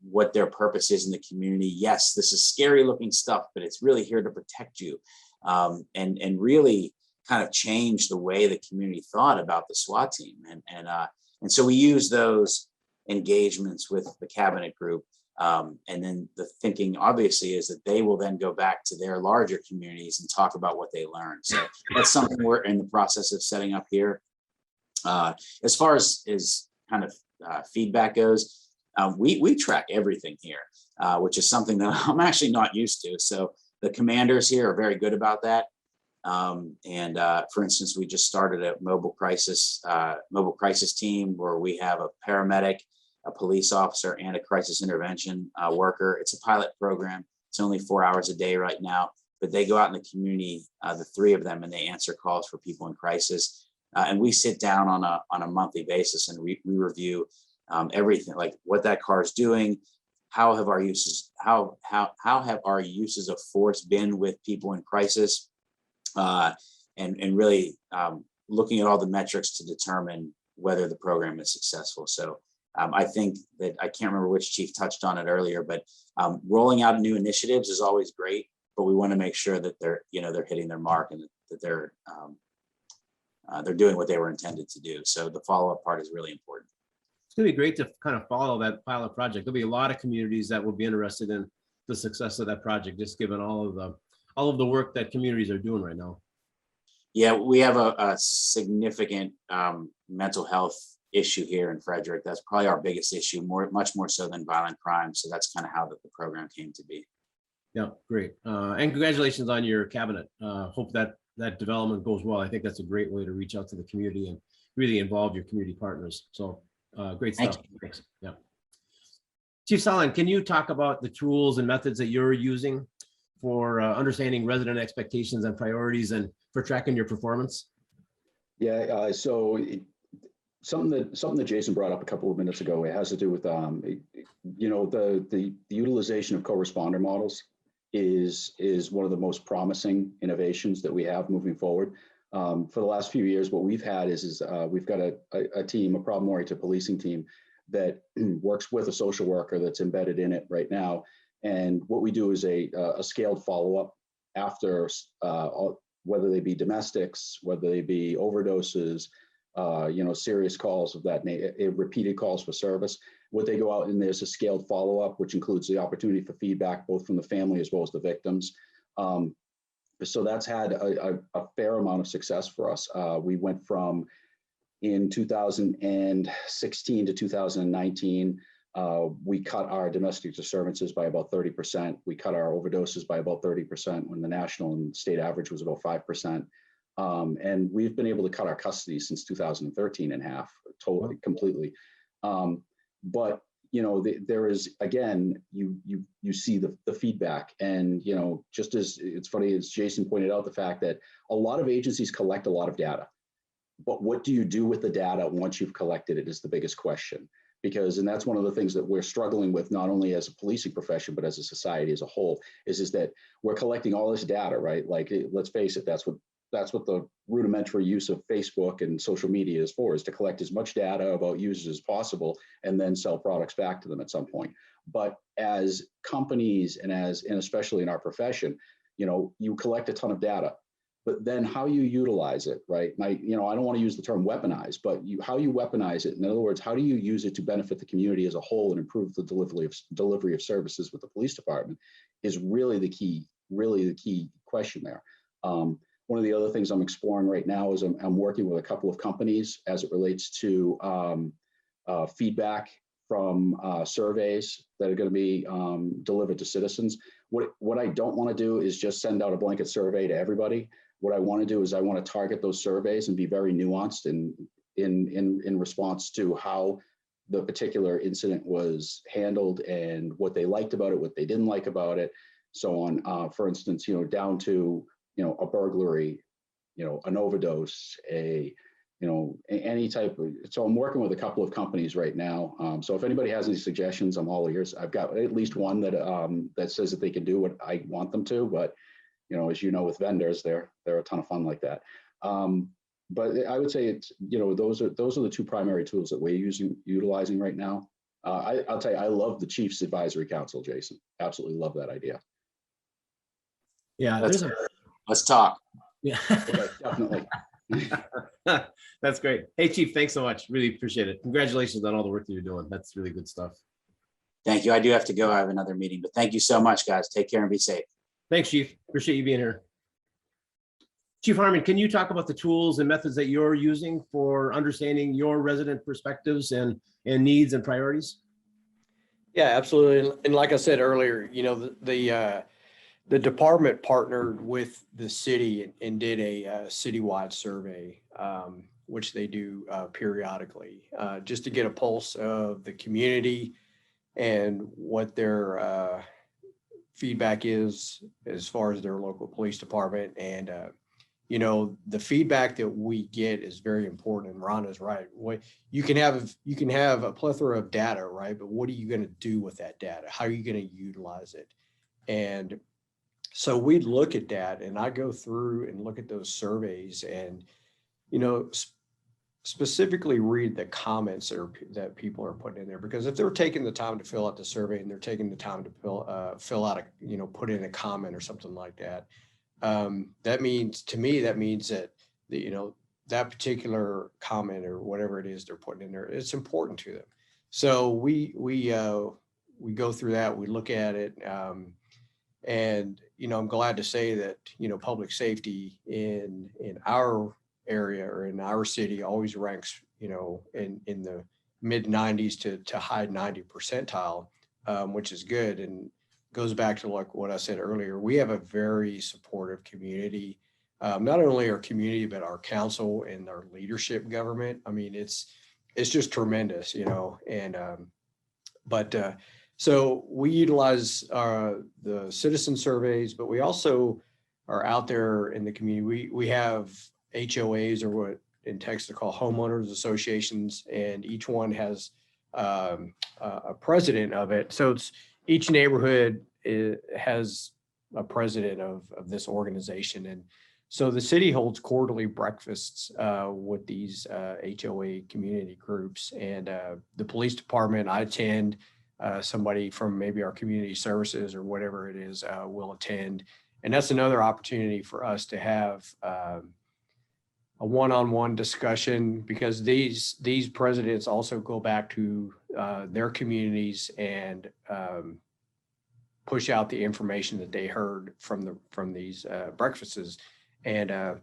what their purpose is in the community. Yes, this is scary looking stuff, but it's really here to protect you. And really kind of change the way the community thought about the SWAT team. And so we use those engagements with the cabinet group. And then the thinking obviously is that they will then go back to their larger communities and talk about what they learned. So that's something we're in the process of setting up here. As far as kind of feedback goes, we track everything here, which is something that I'm actually not used to. So the commanders here are very good about that. For instance, we just started a mobile crisis team where we have a paramedic, a police officer, and a crisis intervention worker. It's a pilot program. It's only 4 hours a day right now, but they go out in the community, the 3 of them, and they answer calls for people in crisis. And we sit down on a monthly basis, and we review everything, like what that car is doing, how have our uses of force been with people in crisis, and really looking at all the metrics to determine whether the program is successful. So I think that, I can't remember which chief touched on it earlier, but rolling out new initiatives is always great, but we want to make sure that they're hitting their mark and that they're doing what they were intended to do. So the follow-up part is really important. It's going to be great to kind of follow that pilot project. There'll be a lot of communities that will be interested in the success of that project, just given all of the work that communities are doing right now. Yeah, we have a significant mental health issue here in Frederick. That's probably our biggest issue, much more so than violent crime. So that's kind of how the program came to be. Yeah, great. And congratulations on your cabinet. Hope that development goes well. I think that's a great way to reach out to the community and really involve your community partners. So great stuff. Thanks. Yeah. Chief Selen, can you talk about the tools and methods that you're using for understanding resident expectations and priorities and for tracking your performance? Yeah, something that Jason brought up a couple of minutes ago, it has to do with the utilization of co-responder models is one of the most promising innovations that we have moving forward. For the last few years, what we've had is we've got a team, a problem-oriented policing team that works with a social worker that's embedded in it right now. And what we do is a scaled follow-up after, whether they be domestics, whether they be overdoses, serious calls of that repeated calls for service. What they go out and there's a scaled follow-up, which includes the opportunity for feedback, both from the family as well as the victims. So that's had a fair amount of success for us. We went from in 2016 to 2019, we cut our domestic disturbances by about 30%. We cut our overdoses by about 30% when the national and state average was about 5%. And we've been able to cut our custody since 2013 in half, totally, completely. But there is, again, you see the feedback, and just as it's funny as Jason pointed out, the fact that a lot of agencies collect a lot of data, but what do you do with the data once you've collected it is the biggest question. And that's one of the things that we're struggling with, not only as a policing profession, but as a society as a whole, is that we're collecting all this data, right? Like, let's face it, that's what the rudimentary use of Facebook and social media is for, is to collect as much data about users as possible and then sell products back to them at some point. But as companies and especially in our profession, you collect a ton of data, but then how you utilize it, right? And I don't want to use the term weaponize, but how you weaponize it. In other words, how do you use it to benefit the community as a whole and improve the delivery of services with the police department is really the key question there. One of the other things I'm exploring right now is I'm working with a couple of companies as it relates to feedback from surveys that are going to be delivered to citizens. What I don't want to do is just send out a blanket survey to everybody. What I want to do is I want to target those surveys and be very nuanced in response to how the particular incident was handled and what they liked about it, what they didn't like about it, so on. For instance, down to a burglary, an overdose, any type of. So I'm working with a couple of companies right now. So if anybody has any suggestions, I'm all ears. I've got at least one that says that they can do what I want them to, but as with vendors, they're a ton of fun like that. But I would say it's those are the two primary tools that we're utilizing right now. I'll tell you, I love the Chiefs Advisory Council, Jason. Absolutely love that idea. Yeah, let's talk. Yeah, Okay, definitely. That's great. Hey, Chief, thanks so much. Really appreciate it. Congratulations on all the work that you're doing. That's really good stuff. Thank you. I do have to go. I have another meeting, but thank you so much, guys. Take care and be safe. Thanks, Chief. Appreciate you being here. Chief Harmon, can you talk about the tools and methods that you're using for understanding your resident perspectives and needs and priorities? Yeah, absolutely. And like I said earlier, the department partnered with the city and did a citywide survey, which they do periodically, just to get a pulse of the community and what their feedback is as far as their local police department. And the feedback that we get is very important. And Ron is right. You can have a plethora of data, right? But what are you going to do with that data? How are you going to utilize it? And so we look at that, and I go through and look at those surveys, and specifically read the comments that people are putting in there, because if they're taking the time to fill out the survey and they're taking the time to fill out put in a comment or something like that, that means that that particular comment or whatever it is they're putting in there, it's important to them. So we go through that, we look at it, and I'm glad to say that public safety in our area or in our city always ranks in the mid 90s to high 90 percentile, which is good, and goes back to like what I said earlier. We have a very supportive community, not only our community but our council and our leadership government. I mean, it's just tremendous, and so we utilize the citizen surveys, but we also are out there in the community. We have HOAs, or what in Texas they call homeowners associations, and each one has a president of it. So it's each neighborhood has a president of this organization. And so the city holds quarterly breakfasts with these HOA community groups, and the police department, I attend, somebody from maybe our community services or whatever it is will attend. And that's another opportunity for us to have a one-on-one discussion, because these presidents also go back to their communities and push out the information that they heard from these breakfasts. And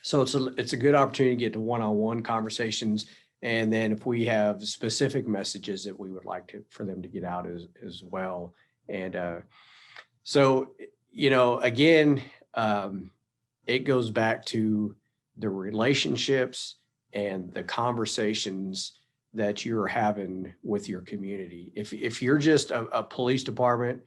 so it's a good opportunity to get to one-on-one conversations. And then if we have specific messages that we would like for them to get out as well. And so, again, it goes back to the relationships and the conversations that you're having with your community. If you're just a police department,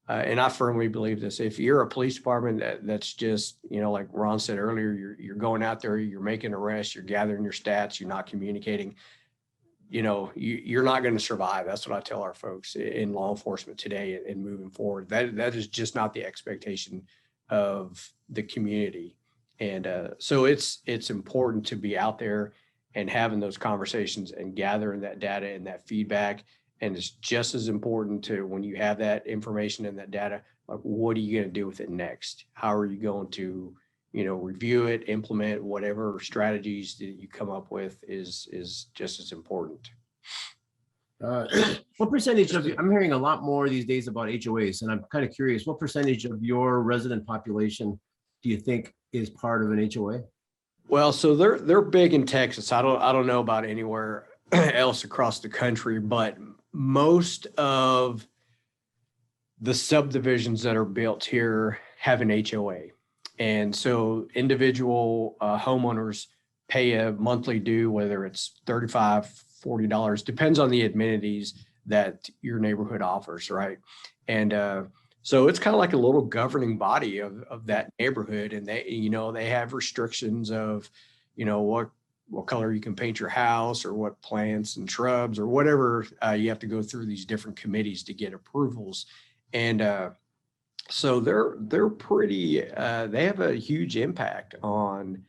and I firmly believe this, if you're a police department that's just, like Ron said earlier, you're going out there, you're making arrests, you're gathering your stats, you're not communicating, you're not going to survive. That's what I tell our folks in law enforcement today and moving forward. That is just not the expectation of the community. And so it's important to be out there and having those conversations and gathering that data and that feedback. And it's just as important to, when you have that information and that data, like, what are you going to do with it next? How are you going to, review it, implement whatever strategies that you come up with is just as important. What percentage of I'm hearing a lot more these days about HOAs, and I'm kind of curious, what percentage of your resident population do you think is part of an HOA? Well, so they're big in Texas. I don't know about anywhere else across the country, but most of the subdivisions that are built here have an HOA. And so individual homeowners pay a monthly due, whether it's $35, $40, depends on the amenities that your neighborhood offers, right? And so it's kind of like a little governing body of that neighborhood. And they have restrictions of, what color you can paint your house, or what plants and shrubs or whatever. You have to go through these different committees to get approvals. And so they're pretty, they have a huge impact on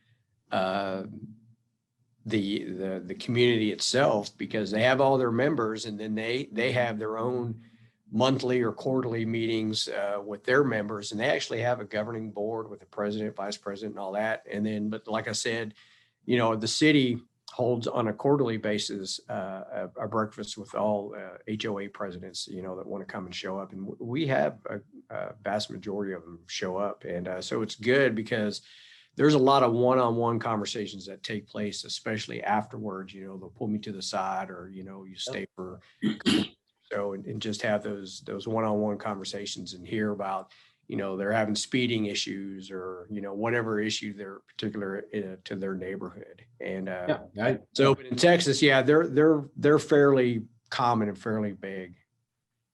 the community itself, because they have all their members, and then they have their own monthly or quarterly meetings with their members, and they actually have a governing board with the president, vice president, and all that. And then, but like I said, the city holds on a quarterly basis a breakfast with all HOA presidents, that want to come and show up. And we have a vast majority of them show up. And so it's good, because there's a lot of one-on-one conversations that take place, especially afterwards. They'll pull me to the side, or, you stay for so and just have those one-on-one conversations and hear about, they're having speeding issues, or, whatever issue they're particular to their neighborhood. And so in Texas, they're fairly common and fairly big.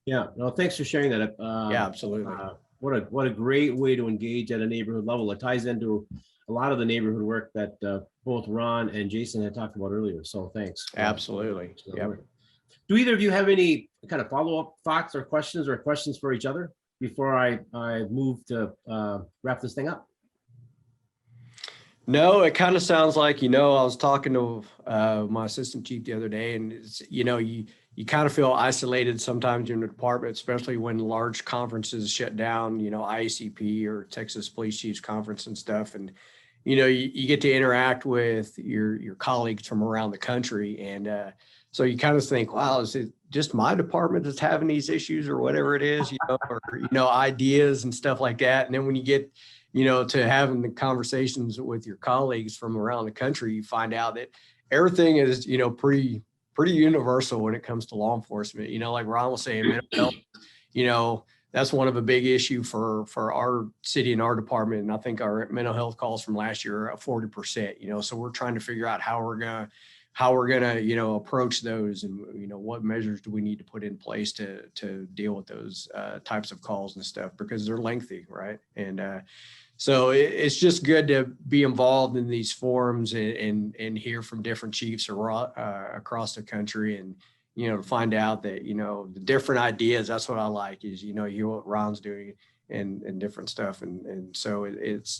Yeah, no, thanks for sharing that. Yeah, absolutely. What a great way to engage at a neighborhood level. It ties into a lot of the neighborhood work that both Ron and Jason had talked about earlier. So thanks. Absolutely. Yep. Do either of you have any kind of follow-up thoughts or questions for each other before I move to wrap this thing up? No, it kind of sounds like, I was talking to my assistant chief the other day, and it's, you kind of feel isolated sometimes in the department, especially when large conferences shut down, IACP or Texas Police Chiefs Conference and stuff. And, you get to interact with your colleagues from around the country. And so you kind of think, wow, is it just my department that's having these issues or whatever it is, or, ideas and stuff like that. And then when you get, to having the conversations with your colleagues from around the country, you find out that everything is, pretty universal when it comes to law enforcement. Like Ron was saying, mental health, that's one of a big issue for our city and our department. And I think our mental health calls from last year are 40%, so we're trying to figure out how we're gonna, approach those, and, what measures do we need to put in place to deal with those types of calls and stuff, because they're lengthy, right? And so it's just good to be involved in these forums and hear from different chiefs across the country, and, to find out that, the different ideas. That's what I like, is, hear what Ron's doing and different stuff. And so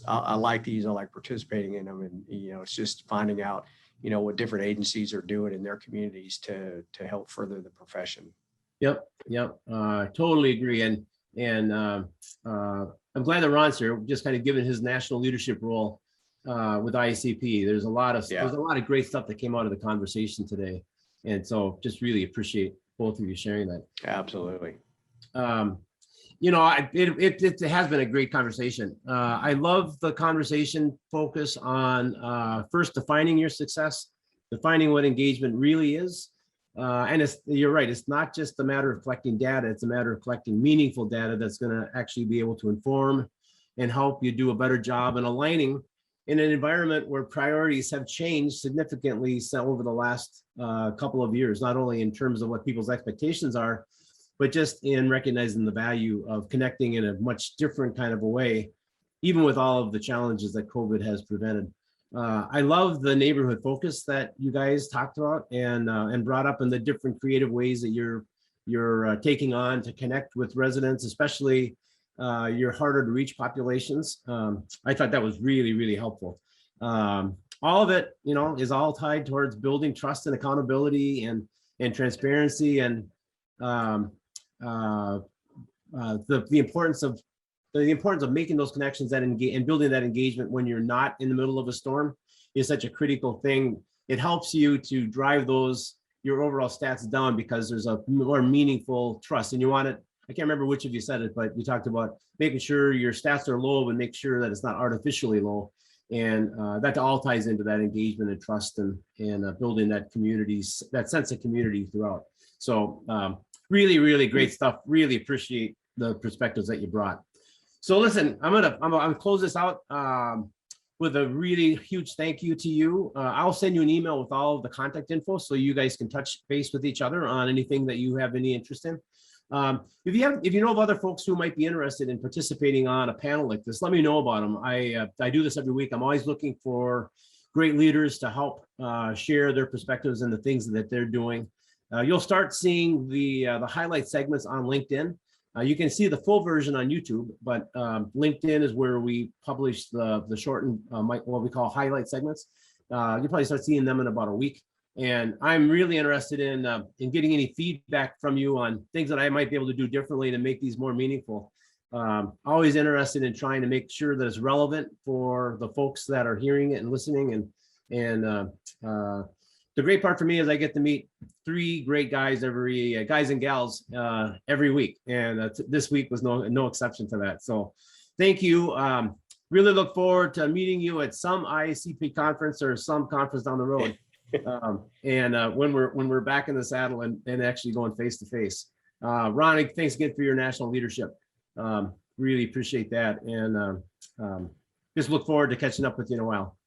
I like these, I like participating in them, and, it's just finding out, what different agencies are doing in their communities to help further the profession. Yep. Totally agree. And I'm glad that Ron's here, just kind of given his national leadership role with IACP. There's a lot of great stuff that came out of the conversation today. And so just really appreciate both of you sharing that. Absolutely. It has been a great conversation. I love the conversation focus on first defining your success, defining what engagement really is. And you're right, it's not just a matter of collecting data, it's a matter of collecting meaningful data that's going to actually be able to inform and help you do a better job in aligning in an environment where priorities have changed significantly over the last couple of years, not only in terms of what people's expectations are, but just in recognizing the value of connecting in a much different kind of a way, even with all of the challenges that COVID has prevented. I love the neighborhood focus that you guys talked about and brought up, in the different creative ways that you're taking on to connect with residents, especially your harder to reach populations. I thought that was really, really helpful. All of it, is all tied towards building trust and accountability and transparency, and the importance of making those connections and building that engagement when you're not in the middle of a storm is such a critical thing. It helps you to drive your overall stats down, because there's a more meaningful trust. And you want it, I can't remember which of you said it, but you talked about making sure your stats are low, but make sure that it's not artificially low. And that all ties into that engagement and trust, and building that sense of community throughout. So really, really great stuff. Really appreciate the perspectives that you brought. So listen, I'm gonna close this out with a really huge thank you to you. I'll send you an email with all of the contact info, so you guys can touch base with each other on anything that you have any interest in. If you know of other folks who might be interested in participating on a panel like this, let me know about them. I do this every week. I'm always looking for great leaders to help share their perspectives and the things that they're doing. You'll start seeing the highlight segments on LinkedIn. You can see the full version on YouTube, but LinkedIn is where we publish the shortened, what we call highlight segments. You'll probably start seeing them in about a week. And I'm really interested in getting any feedback from you on things that I might be able to do differently to make these more meaningful. Always interested in trying to make sure that it's relevant for the folks that are hearing it and listening. And the great part for me is I get to meet 3 great guys guys and gals every week, and this week was no exception to that. So thank you. Really look forward to meeting you at some IACP conference or some conference down the road. When we're back in the saddle and actually going face to face. Ronnie, thanks again for your national leadership. Really appreciate that, and just look forward to catching up with you in a while.